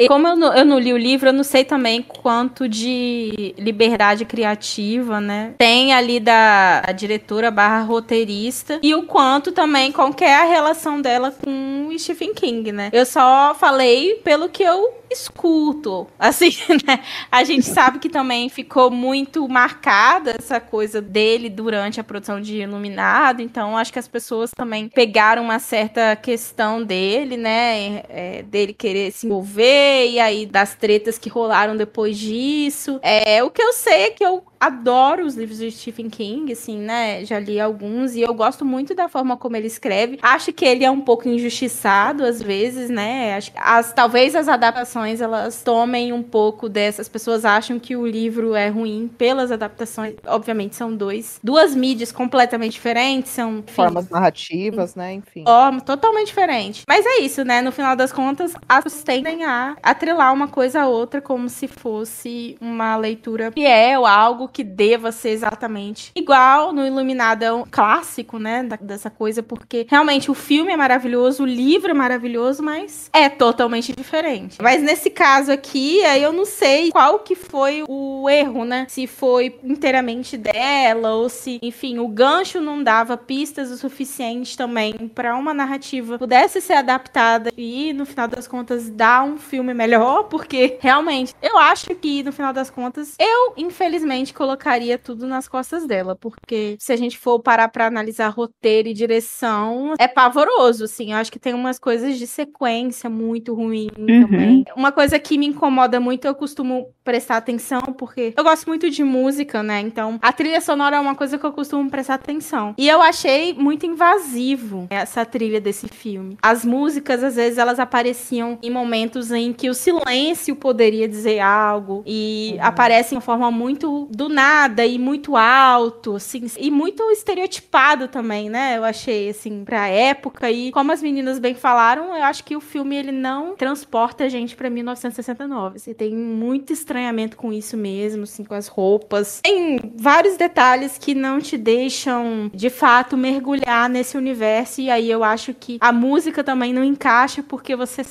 E como eu não li o livro, eu não sei também quanto de liberdade criativa, né? Tem ali da diretora / roteirista e o quanto também, qual que é a relação dela com o Stephen King, né? Eu só falei pelo que eu escuto, assim, né? A gente sabe que também ficou muito marcada essa coisa dele durante a produção de Iluminado, então acho que as pessoas também pegaram uma certa questão dele, né? Dele querer se envolver, e aí das tretas que rolaram depois disso. O que eu sei é que eu adoro os livros de Stephen King, assim, né? Já li alguns e eu gosto muito da forma como ele escreve. Acho que ele é um pouco injustiçado às vezes, né? Acho que talvez as adaptações elas tomem um pouco dessas. Pessoas acham que o livro é ruim pelas adaptações. Obviamente são duas mídias completamente diferentes, são, enfim, formas narrativas, né? Enfim. Totalmente diferente. Mas é isso, né? No final das contas, as tendem a atrelar uma coisa a outra como se fosse uma leitura fiel, algo que deva ser exatamente igual. No Iluminado é um clássico, né? Dessa coisa, porque realmente o filme é maravilhoso, o livro é maravilhoso, mas é totalmente diferente. Mas nesse caso aqui, aí eu não sei qual que foi o erro, né? Se foi inteiramente dela ou se, enfim, o gancho não dava pistas o suficiente também para uma narrativa pudesse ser adaptada e, no final das contas, dar um filme melhor, porque realmente eu acho que, no final das contas, eu, infelizmente, colocaria tudo nas costas dela, porque se a gente for parar pra analisar roteiro e direção, é pavoroso, assim. Eu acho que tem umas coisas de sequência muito ruim também. Uma coisa que me incomoda muito, eu costumo prestar atenção, porque eu gosto muito de música, né? Então, a trilha sonora é uma coisa que eu costumo prestar atenção. E eu achei muito invasivo essa trilha desse filme. As músicas, às vezes, elas apareciam em momentos em que o silêncio poderia dizer algo, e aparece de uma forma muito do nada e muito alto, assim, e muito estereotipado também, né? Eu achei, assim, pra época. E como as meninas bem falaram, eu acho que o filme, ele não transporta a gente pra 1969. Você tem muito estranhamento com isso mesmo, assim, com as roupas. Tem vários detalhes que não te deixam, de fato, mergulhar nesse universo. E aí eu acho que a música também não encaixa, porque você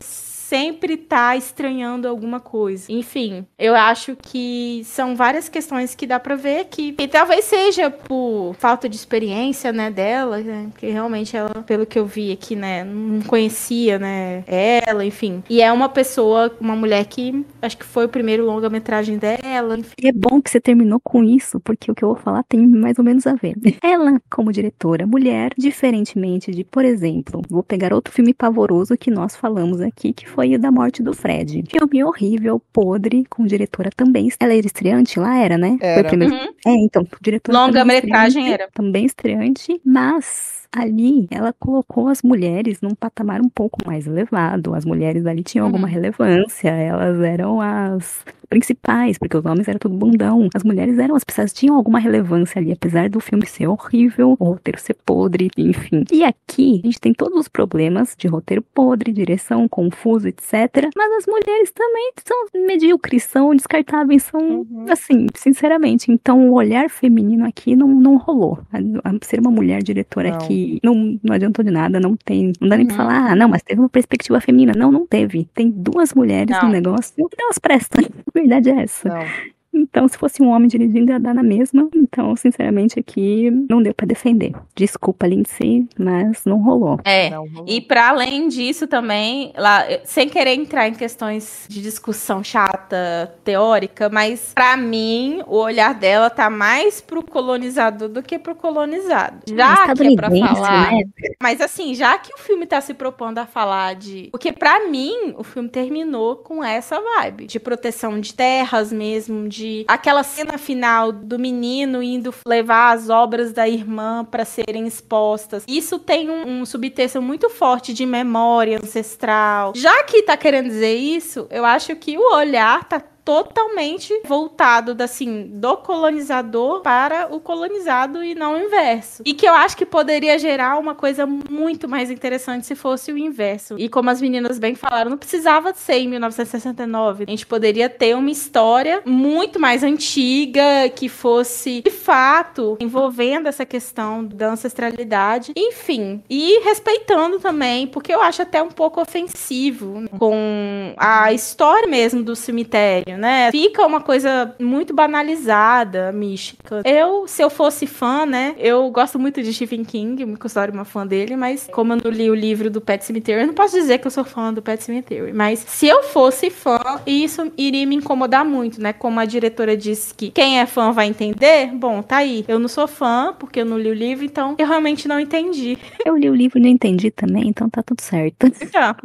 sempre tá estranhando alguma coisa. Enfim, eu acho que são várias questões que dá pra ver que talvez seja por falta de experiência, né, dela, né, que realmente ela, pelo que eu vi aqui, né, não conhecia, né, ela, enfim. E é uma pessoa, uma mulher que acho que foi o primeiro longa-metragem dela. Enfim. E é bom que você terminou com isso, porque o que eu vou falar tem mais ou menos a ver. Ela, como diretora mulher, diferentemente de, por exemplo, vou pegar outro filme pavoroso que nós falamos aqui, que foi o da morte do Fred. Filme horrível, podre, com diretora também. Ela era estreante lá, era, né? Era. Foi o primeiro. Então, diretora longa-metragem era. Também estreante, mas ali ela colocou as mulheres num patamar um pouco mais elevado. As mulheres ali tinham alguma relevância, elas eram as principais, porque os homens eram tudo bundão. As mulheres eram as pessoas, tinham alguma relevância ali, apesar do filme ser horrível, o roteiro ser podre, enfim. E aqui, a gente tem todos os problemas de roteiro podre, direção confusa, etc. Mas as mulheres também são medíocres, são descartáveis, são, assim, sinceramente. Então, o olhar feminino aqui não rolou. Ser uma mulher diretora aqui não adiantou de nada, não dá nem pra falar, não, mas teve uma perspectiva feminina. Não teve. Tem duas mulheres no negócio, elas prestam. A verdade é essa. Não. Então, se fosse um homem dirigindo, ia dar na mesma. Então, sinceramente, aqui não deu pra defender. Desculpa, Lindsay, mas não rolou. Não rolou. E pra além disso também, lá, sem querer entrar em questões de discussão chata, teórica, mas pra mim, o olhar dela tá mais pro colonizador do que pro colonizado. Já que é pra falar... né? Mas assim, já que o filme tá se propondo a falar de... Porque pra mim, o filme terminou com essa vibe. De proteção de terras mesmo, de aquela cena final do menino indo levar as obras da irmã para serem expostas. Isso tem um subtexto muito forte de memória ancestral. Já que tá querendo dizer isso, eu acho que o olhar tá totalmente voltado do colonizador para o colonizado e não o inverso. E que eu acho que poderia gerar uma coisa muito mais interessante se fosse o inverso. E como as meninas bem falaram, não precisava ser em 1969. A gente poderia ter uma história muito mais antiga, que fosse, de fato, envolvendo essa questão da ancestralidade. Enfim, e respeitando também, porque eu acho até um pouco ofensivo com a história mesmo do cemitério, né? Fica uma coisa muito banalizada, mística. Se eu fosse fã, né? Eu gosto muito de Stephen King, me considero uma fã dele, mas como eu não li o livro do Pet Sematary, eu não posso dizer que eu sou fã do Pet Sematary. Mas se eu fosse fã, isso iria me incomodar muito, né? Como a diretora disse que quem é fã vai entender, bom, tá aí. Eu não sou fã, porque eu não li o livro, então eu realmente não entendi. Eu li o livro e não entendi também, então tá tudo certo. Então,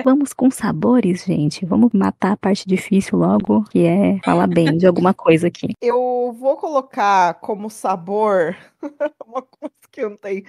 Vamos com sabores, gente. Vamos matar a parte difícil logo. cachorro, que é falar bem de alguma coisa aqui. Eu vou colocar como sabor uma coisa que não tem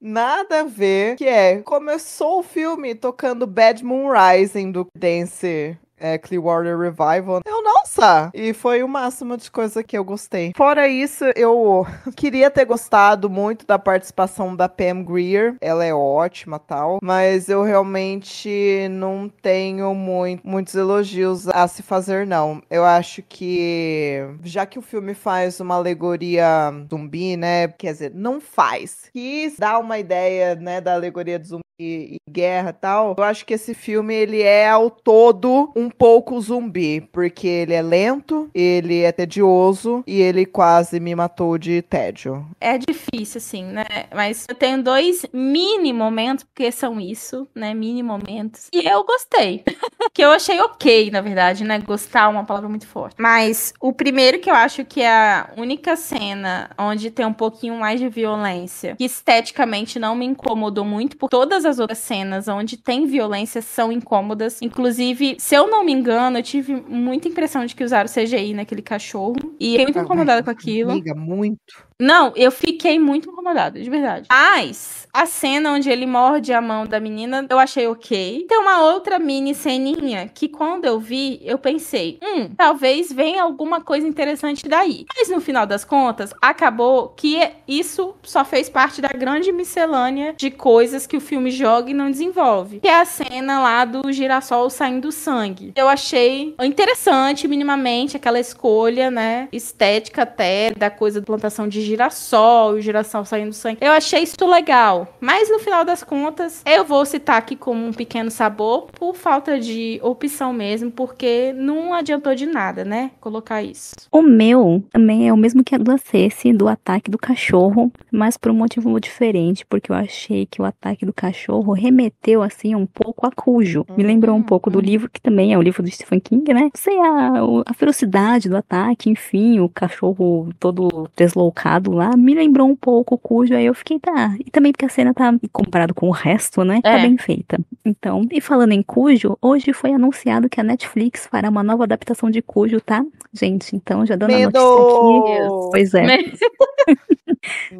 nada a ver, que é, começou o filme tocando Bad Moon Rising do Dance Clearwater Revival. Nossa! E foi o máximo de coisa que eu gostei. Fora isso, eu queria ter gostado muito da participação da Pam Grier. Ela é ótima e tal, mas eu realmente não tenho muitos elogios a se fazer, não. Eu acho que, já que o filme faz uma alegoria zumbi, né? Quer dizer, não faz. Quis dar uma ideia, né, da alegoria de zumbi e guerra e tal. Eu acho que esse filme, ele é ao todo um pouco zumbi, porque ele é lento, ele é tedioso e ele quase me matou de tédio. É difícil, assim, né? Mas eu tenho 2 mini momentos, porque são isso, né? Mini momentos. E eu gostei. Que eu achei ok, na verdade, né? Gostar é uma palavra muito forte. Mas o primeiro que eu acho que é a única cena onde tem um pouquinho mais de violência, que esteticamente não me incomodou muito, por todas as outras cenas onde tem violência são incômodas. Inclusive, se eu não me engano, eu tive muita impressão de que usaram CGI naquele cachorro. E fiquei muito incomodada com aquilo. Amiga, muito. Não, eu fiquei muito incomodada, de verdade. Mas a cena onde ele morde a mão da menina, eu achei ok. Tem uma outra mini ceninha que quando eu vi, eu pensei, talvez venha alguma coisa interessante daí. Mas no final das contas, acabou que isso só fez parte da grande miscelânea de coisas que o filme joga e não desenvolve. Que é a cena lá do girassol saindo sangue. Eu achei interessante, minimamente, aquela escolha, né, estética até, da coisa da plantação de girassol, o girassol saindo sangue. Eu achei isso legal. Mas no final das contas, eu vou citar aqui como um pequeno sabor por falta de opção mesmo, porque não adiantou de nada, né? Colocar isso. O meu também é o mesmo que a do Acesse, do ataque do cachorro, mas por um motivo diferente, porque eu achei que o ataque do cachorro remeteu, assim, um pouco a Cujo. Me lembrou um pouco do livro, que também é o livro do Stephen King, né? Sei, a ferocidade do ataque, enfim, o cachorro todo deslocado lá, me lembrou um pouco o Cujo, aí eu fiquei, tá. E também porque a cena tá, comparado com o resto, né, tá bem feita. Então, e falando em Cujo, hoje foi anunciado que a Netflix fará uma nova adaptação de Cujo, tá? Gente, então, já dando a notícia aqui. Pois é.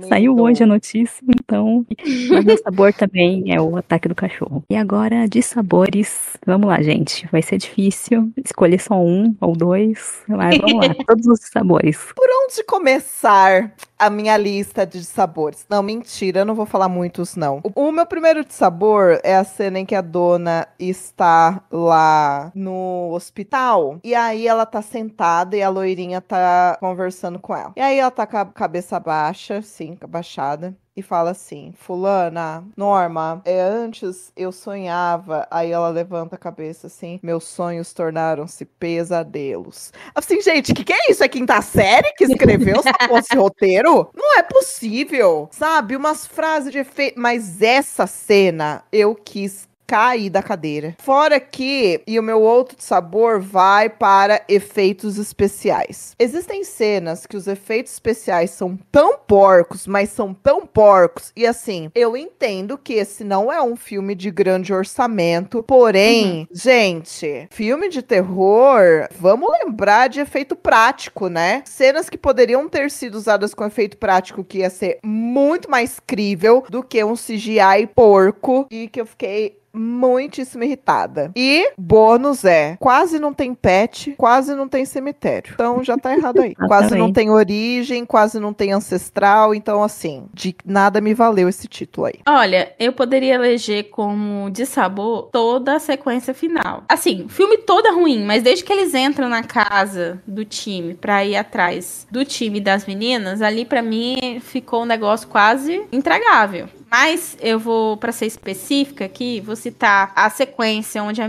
Saiu hoje a notícia, então. Mas meu sabor também é o ataque do cachorro. E agora, de sabores, vamos lá, gente. Vai ser difícil escolher só um ou dois, mas vamos lá, todos os sabores. Por onde começar a minha lista de sabores? Não, mentira, eu não vou falar muitos, não. O meu primeiro de sabor é a cena em que a dona está lá no hospital, e aí ela tá sentada e a loirinha tá conversando com ela. E aí ela tá com a cabeça baixa, assim, abaixada. E fala assim, fulana, Norma, antes eu sonhava, aí ela levanta a cabeça assim, meus sonhos tornaram-se pesadelos. Assim, gente, que é isso? É quinta série que escreveu esse roteiro? Não é possível, sabe? Umas frases de efeito, mas essa cena eu quis cair da cadeira. Fora que, e o meu outro sabor vai para efeitos especiais. Existem cenas que os efeitos especiais são tão porcos, mas são tão porcos, e assim, eu entendo que esse não é um filme de grande orçamento, porém, gente, filme de terror, vamos lembrar de efeito prático, né? Cenas que poderiam ter sido usadas com efeito prático, que ia ser muito mais crível do que um CGI porco, e que eu fiquei muitíssimo irritada. E bônus quase não tem pet, quase não tem cemitério. Então já tá errado aí. Quase não tem origem, quase não tem ancestral. Então, assim, de nada me valeu esse título aí. Olha, eu poderia eleger como de sabor toda a sequência final. Assim, o filme todo é ruim, mas desde que eles entram na casa do time pra ir atrás do time das meninas, ali pra mim ficou um negócio quase intragável. Mas eu vou, pra ser específica aqui, vou citar a sequência onde a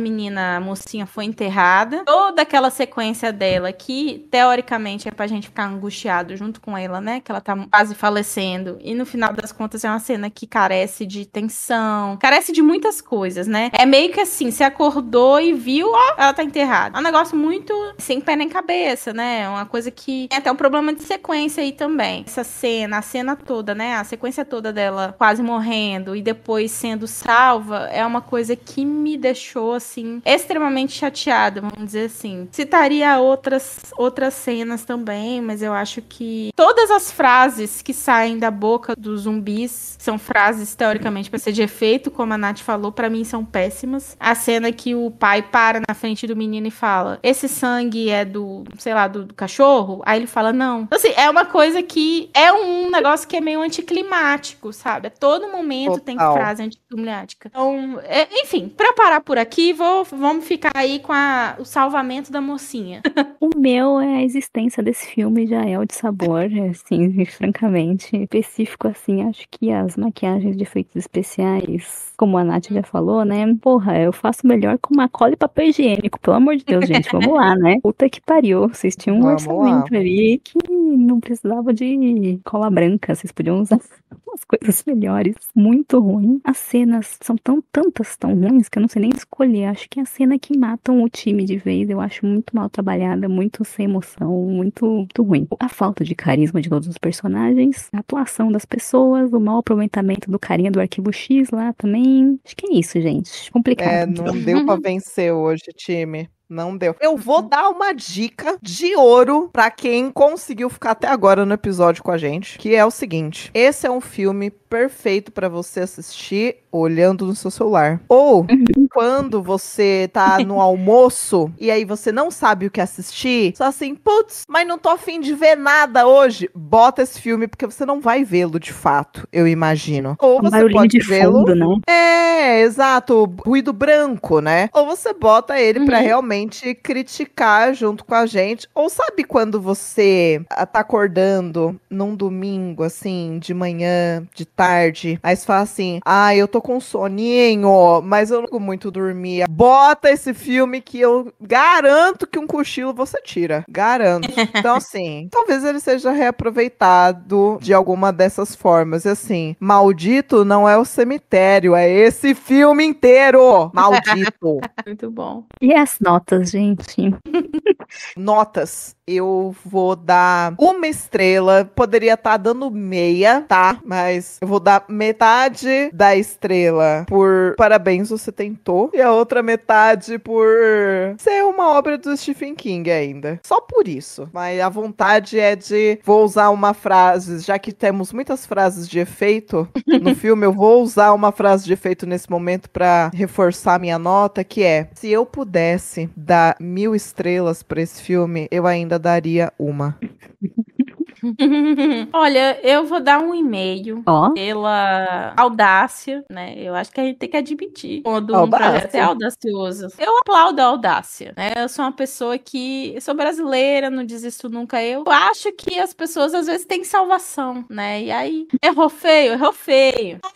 mocinha foi enterrada. Toda aquela sequência dela que, teoricamente, é pra gente ficar angustiado junto com ela, né? Que ela tá quase falecendo. E no final das contas é uma cena que carece de tensão, carece de muitas coisas, né? É meio que assim, você acordou e viu, ó, ela tá enterrada. É um negócio muito sem pé nem cabeça, né? É uma coisa que tem até um problema de sequência aí também. Essa cena, a cena toda, né? A sequência toda dela quase morrendo morrendo e depois sendo salva é uma coisa que me deixou, assim, extremamente chateada, vamos dizer assim. Citaria outras cenas também, mas eu acho que todas as frases que saem da boca dos zumbis são frases, teoricamente, pra ser de efeito, como a Nath falou, pra mim são péssimas. A cena que o pai para na frente do menino e fala, esse sangue é do, sei lá, do cachorro? Aí ele fala, não. Assim, é uma coisa que é um negócio que é meio anticlimático, sabe? A todo momento tem frase anticlimática. Então, enfim, pra parar por aqui, vamos ficar aí com o salvamento da mocinha. O meu é a existência desse filme já é o de sabor, assim, francamente. Específico, assim, acho que as maquiagens de efeitos especiais, como a Nath já falou, né? Porra, eu faço melhor com uma cola e papel higiênico, pelo amor de Deus, gente, vamos lá, né? Puta que pariu, vocês tinham um orçamento ali que não precisava de cola branca, vocês podiam usar umas coisas melhores. Muito ruim. As cenas são tantas tão ruins que eu não sei nem escolher. Acho que é a cena que matam o time de vez. Eu acho muito mal trabalhada, muito sem emoção, muito ruim. A falta de carisma de todos os personagens, a atuação das pessoas, o mau aproveitamento do carinha do Arquivo X lá também. Acho que é isso, gente. Complicado. Não deu pra vencer hoje, time. Não deu. Eu vou dar uma dica de ouro pra quem conseguiu ficar até agora no episódio com a gente, que é o seguinte: esse é um filme perfeito pra você assistir olhando no seu celular. Ou quando você tá no almoço e aí você não sabe o que assistir, só assim, putz, mas não tô a fim de ver nada hoje. Bota esse filme porque você não vai vê-lo de fato, eu imagino. Ou você pode vê-lo, né? Exato, ruído branco, né? Ou você bota ele pra realmente criticar junto com a gente. Ou sabe quando você tá acordando num domingo, assim, de manhã, de tarde, aí você fala assim, eu tô com soninho, mas eu não consigo muito dormir. Bota esse filme que eu garanto que um cochilo você tira. Garanto. Então, assim, talvez ele seja reaproveitado de alguma dessas formas. E assim, maldito não é o cemitério, é esse filme inteiro. Maldito. Muito bom. E as notas, gente? Notas. Eu vou dar 1 estrela. Poderia estar dando meia, tá? Mas eu vou dar metade da estrela por parabéns, você tentou. E a outra metade por ser uma obra do Stephen King ainda. Só por isso. Mas a vontade é de... Vou usar uma frase, já que temos muitas frases de efeito no filme, eu vou usar uma frase de efeito nesse momento pra reforçar minha nota, que é: se eu pudesse dar 1000 estrelas pra esse filme, eu ainda daria 1. Olha, eu vou dar 1,5 pela audácia, né? Eu acho que a gente tem que admitir quando um projeto é audacioso. Eu aplaudo a audácia, né? Eu sou uma pessoa que... Eu sou brasileira, não desisto nunca. Eu acho que as pessoas, às vezes, têm salvação, né? E aí, errou feio.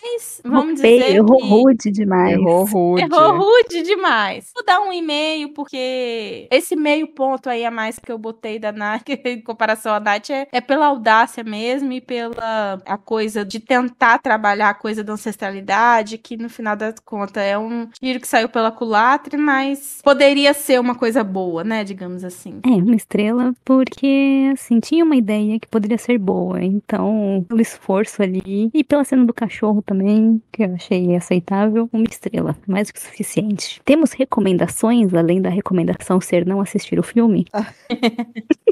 Mas, vamos dizer errou rude demais. Errou rude demais. Vou dar 1,5, porque esse meio ponto aí a mais que eu botei da Nath, em comparação à Nath, é pela audácia mesmo e pela a coisa de tentar trabalhar a coisa da ancestralidade, que no final das contas é um tiro que saiu pela culatra, mas poderia ser uma coisa boa, né, digamos assim. 1 estrela porque, assim, tinha uma ideia que poderia ser boa, então, pelo esforço ali, e pela cena do cachorro também, que eu achei aceitável, 1 estrela, mais do que suficiente. Temos recomendações, além da recomendação ser não assistir o filme?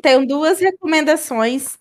Tenho 2 recomendações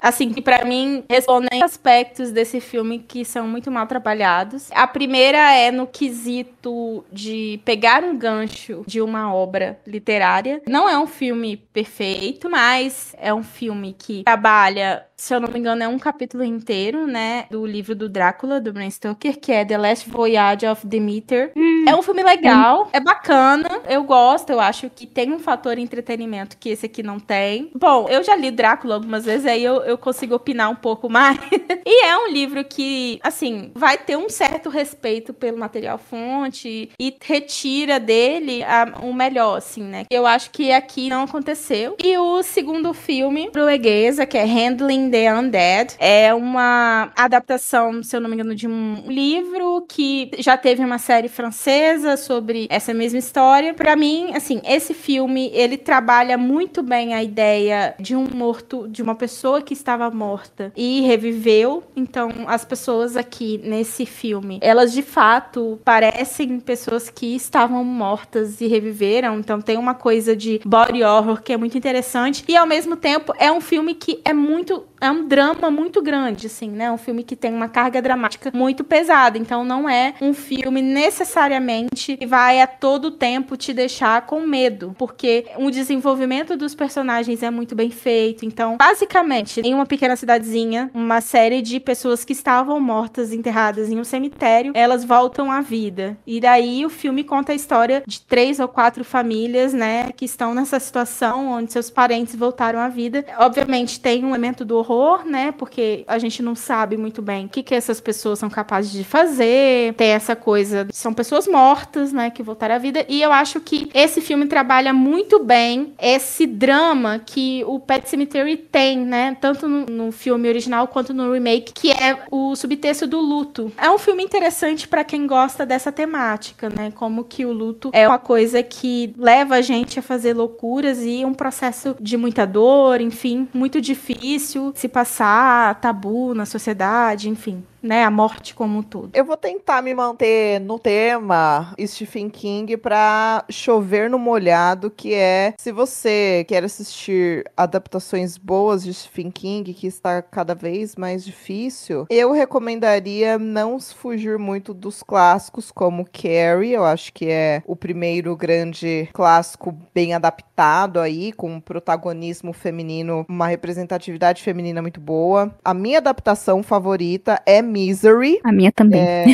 assim, que pra mim respondem aspectos desse filme que são muito mal trabalhados. A primeira é no quesito de pegar um gancho de uma obra literária. Não é um filme perfeito, mas é um filme que trabalha, se eu não me engano, é um capítulo inteiro, né, do livro do Drácula, do Bram Stoker, que é The Last Voyage of Demeter. É um filme legal, é bacana, eu gosto, eu acho que tem um fator entretenimento que esse aqui não tem. Bom, eu já li Drácula algumas vezes, aí eu consigo opinar um pouco mais. E é um livro que, assim, vai ter um certo respeito pelo material fonte e retira dele o melhor, assim, né? Eu acho que aqui não aconteceu. E o segundo filme, norueguesa, que é Handling the Undead, é uma adaptação, se eu não me engano, de um livro que já teve uma série francesa sobre essa mesma história. Pra mim, assim, esse filme, ele trabalha muito bem a ideia de um morto, de uma pessoa pessoa que estava morta e reviveu. Então, as pessoas aqui nesse filme, elas de fato parecem pessoas que estavam mortas e reviveram. Então, tem uma coisa de body horror que é muito interessante. E, ao mesmo tempo, é um filme que é um drama muito grande, assim, né? Um filme que tem uma carga dramática muito pesada. Então, não é um filme necessariamente que vai a todo tempo te deixar com medo, porque o desenvolvimento dos personagens é muito bem feito. Então, basicamente, em uma pequena cidadezinha, uma série de pessoas que estavam mortas, enterradas em um cemitério, elas voltam à vida. E daí o filme conta a história de 3 ou 4 famílias, né, que estão nessa situação onde seus parentes voltaram à vida. Obviamente, tem um elemento do horror, né, porque a gente não sabe muito bem o que essas pessoas são capazes de fazer. Tem essa coisa, são pessoas mortas, né, que voltaram à vida. E eu acho que esse filme trabalha muito bem esse drama que o Pet Sematary tem, né, tanto no filme original quanto no remake, que é o subtexto do luto. É um filme interessante pra quem gosta dessa temática, né, como que o luto é uma coisa que leva a gente a fazer loucuras e um processo de muita dor, enfim, muito difícil se passar, tabu na sociedade, enfim, né, a morte como um todo. Eu vou tentar me manter no tema Stephen King pra chover no molhado, que é, se você quer assistir adaptações boas de Stephen King, que está cada vez mais difícil, eu recomendaria não fugir muito dos clássicos, como Carrie. Eu acho que é o primeiro grande clássico bem adaptado aí, com um protagonismo feminino, uma representatividade feminina muito boa. A minha adaptação favorita é Misery. A minha também.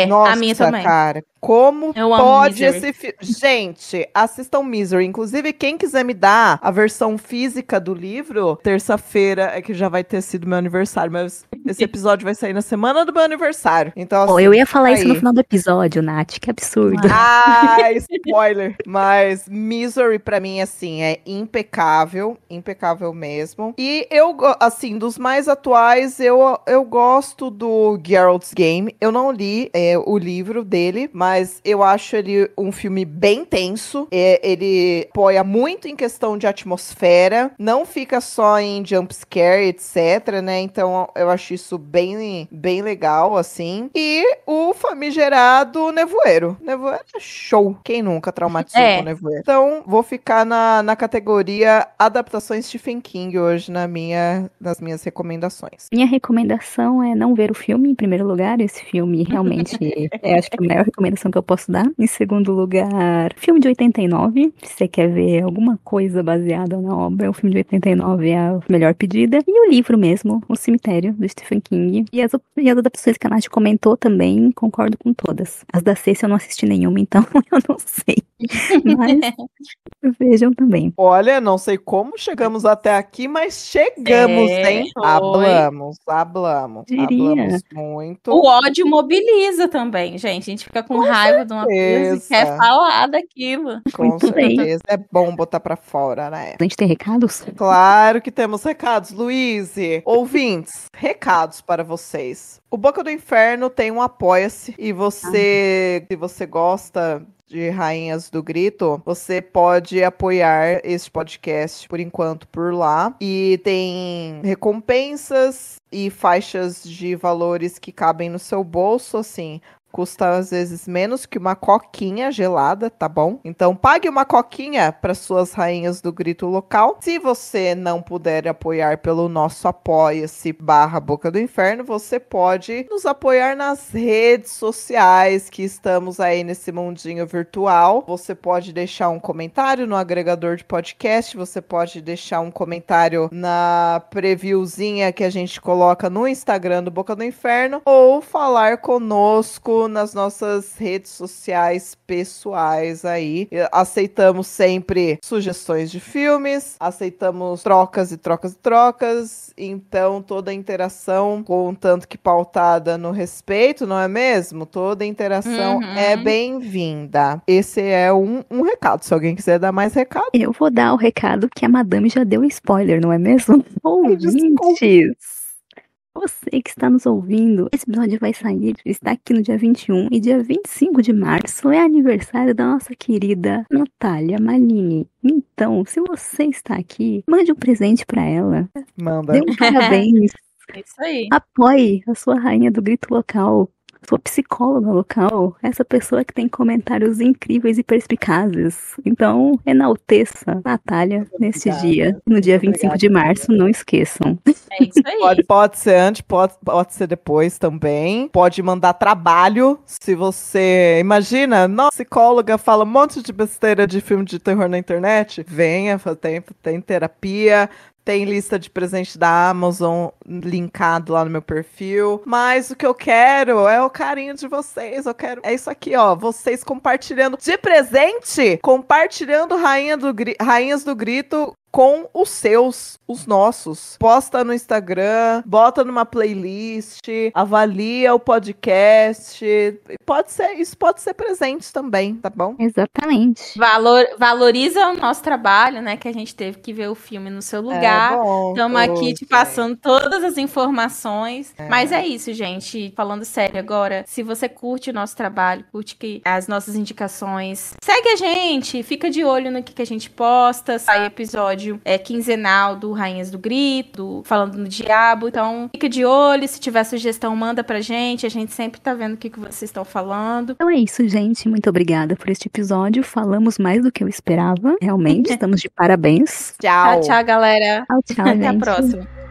Nossa, a minha também. Cara, como Eu pode amo esse filme? Gente, assistam Misery. Inclusive, quem quiser me dar a versão física do livro, terça-feira é que já vai ter sido meu aniversário, mas esse episódio vai sair na semana do meu aniversário. Então, assim, Eu ia falar isso no final do episódio, Nath, que absurdo. Spoiler. Mas Misery, pra mim, assim, é impecável. Impecável mesmo. E eu, assim, dos mais atuais, eu gosto do Geralt's Game. Eu não li o livro dele, mas eu acho ele um filme bem tenso. Ele apoia muito em questão de atmosfera, não fica só em jumpscare, etc, né? Então eu acho isso bem, bem legal, assim. E o famigerado Nevoeiro. Nevoeiro é show. Quem nunca traumatizou com o Nevoeiro? Então vou ficar na categoria adaptações Stephen King hoje nas minhas recomendações. Minha recomendação é não ver o filme, em primeiro lugar. Esse filme realmente é, acho que, a melhor recomendação que eu posso dar. Em segundo lugar, filme de 89. Se você quer ver alguma coisa baseada na obra, o filme de 89 é a melhor pedida. E o livro mesmo, O Cemitério, do Stephen King. E as adaptações que a Nath comentou também, concordo com todas. As da Ceci eu não assisti nenhuma, então eu não sei. Mas vejam também. Olha, não sei como chegamos até aqui, mas chegamos, hein? Hablamos. Diria. Hablamos muito. O ódio mobiliza também, gente. A gente fica com raiva de uma coisa e quer falar daquilo. Com Muito bem. certeza. É bom botar pra fora, né? A gente tem recados? Claro que temos recados, Luiz. Ouvintes, recados para vocês. O Boca do Inferno tem um Apoia-se e você, se você gosta de Rainhas do Grito, você pode apoiar este podcast por enquanto por lá. E tem recompensas e faixas de valores que cabem no seu bolso, assim. Custa, às vezes, menos que uma coquinha gelada, tá bom? Então, pague uma coquinha para suas Rainhas do Grito local. Se você não puder apoiar pelo nosso Apoia-se /Boca do Inferno, você pode nos apoiar nas redes sociais, que estamos aí nesse mundinho virtual. Você pode deixar um comentário no agregador de podcast, você pode deixar um comentário na previewzinha que a gente coloca no Instagram do Boca do Inferno, ou falar conosco nas nossas redes sociais pessoais aí. Aceitamos sempre sugestões de filmes, aceitamos trocas e trocas, então toda a interação, contanto que pautada no respeito, não é mesmo? Toda interação é bem-vinda. Esse é um recado, se alguém quiser dar mais recado. Eu vou dar o recado que a Madame já deu spoiler, não é mesmo? Ouvintes! Você que está nos ouvindo, esse episódio vai sair, está aqui no dia 21 e dia 25 de março é aniversário da nossa querida Natália Malini. Então, se você está aqui, mande um presente para ela. Manda. Dê um parabéns. É isso aí. Apoie a sua rainha do grito local, sua psicóloga local, essa pessoa que tem comentários incríveis e perspicazes. Então, enalteça a Natália neste dia, no dia 25 de março, não esqueçam. É isso aí. Pode ser antes, pode ser depois também. Pode mandar trabalho, se você... Imagina, nossa psicóloga fala um monte de besteira de filme de terror na internet. Venha, tem terapia. Tem lista de presente da Amazon linkado lá no meu perfil. Mas o que eu quero é o carinho de vocês. É isso aqui, ó. Vocês compartilhando de presente. Compartilhando Rainhas do Grito com os nossos. Posta no Instagram, bota numa playlist, avalia o podcast. Isso pode ser presente também, tá bom? Exatamente. Valoriza o nosso trabalho, né? Que a gente teve que ver o filme no seu lugar. Estamos aqui te passando todas as informações. Mas é isso, gente. Falando sério agora, se você curte o nosso trabalho, curte as nossas indicações, segue a gente, fica de olho no que a gente posta. Sai episódio quinzenal do Rainhas do Grito, falando no diabo. Então, fica de olho. Se tiver sugestão, manda pra gente. A gente sempre tá vendo o que vocês estão falando. Então é isso, gente. Muito obrigada por este episódio. Falamos mais do que eu esperava. Realmente, estamos de parabéns. Tchau. Tchau, galera. Tchau, Até gente. a próxima.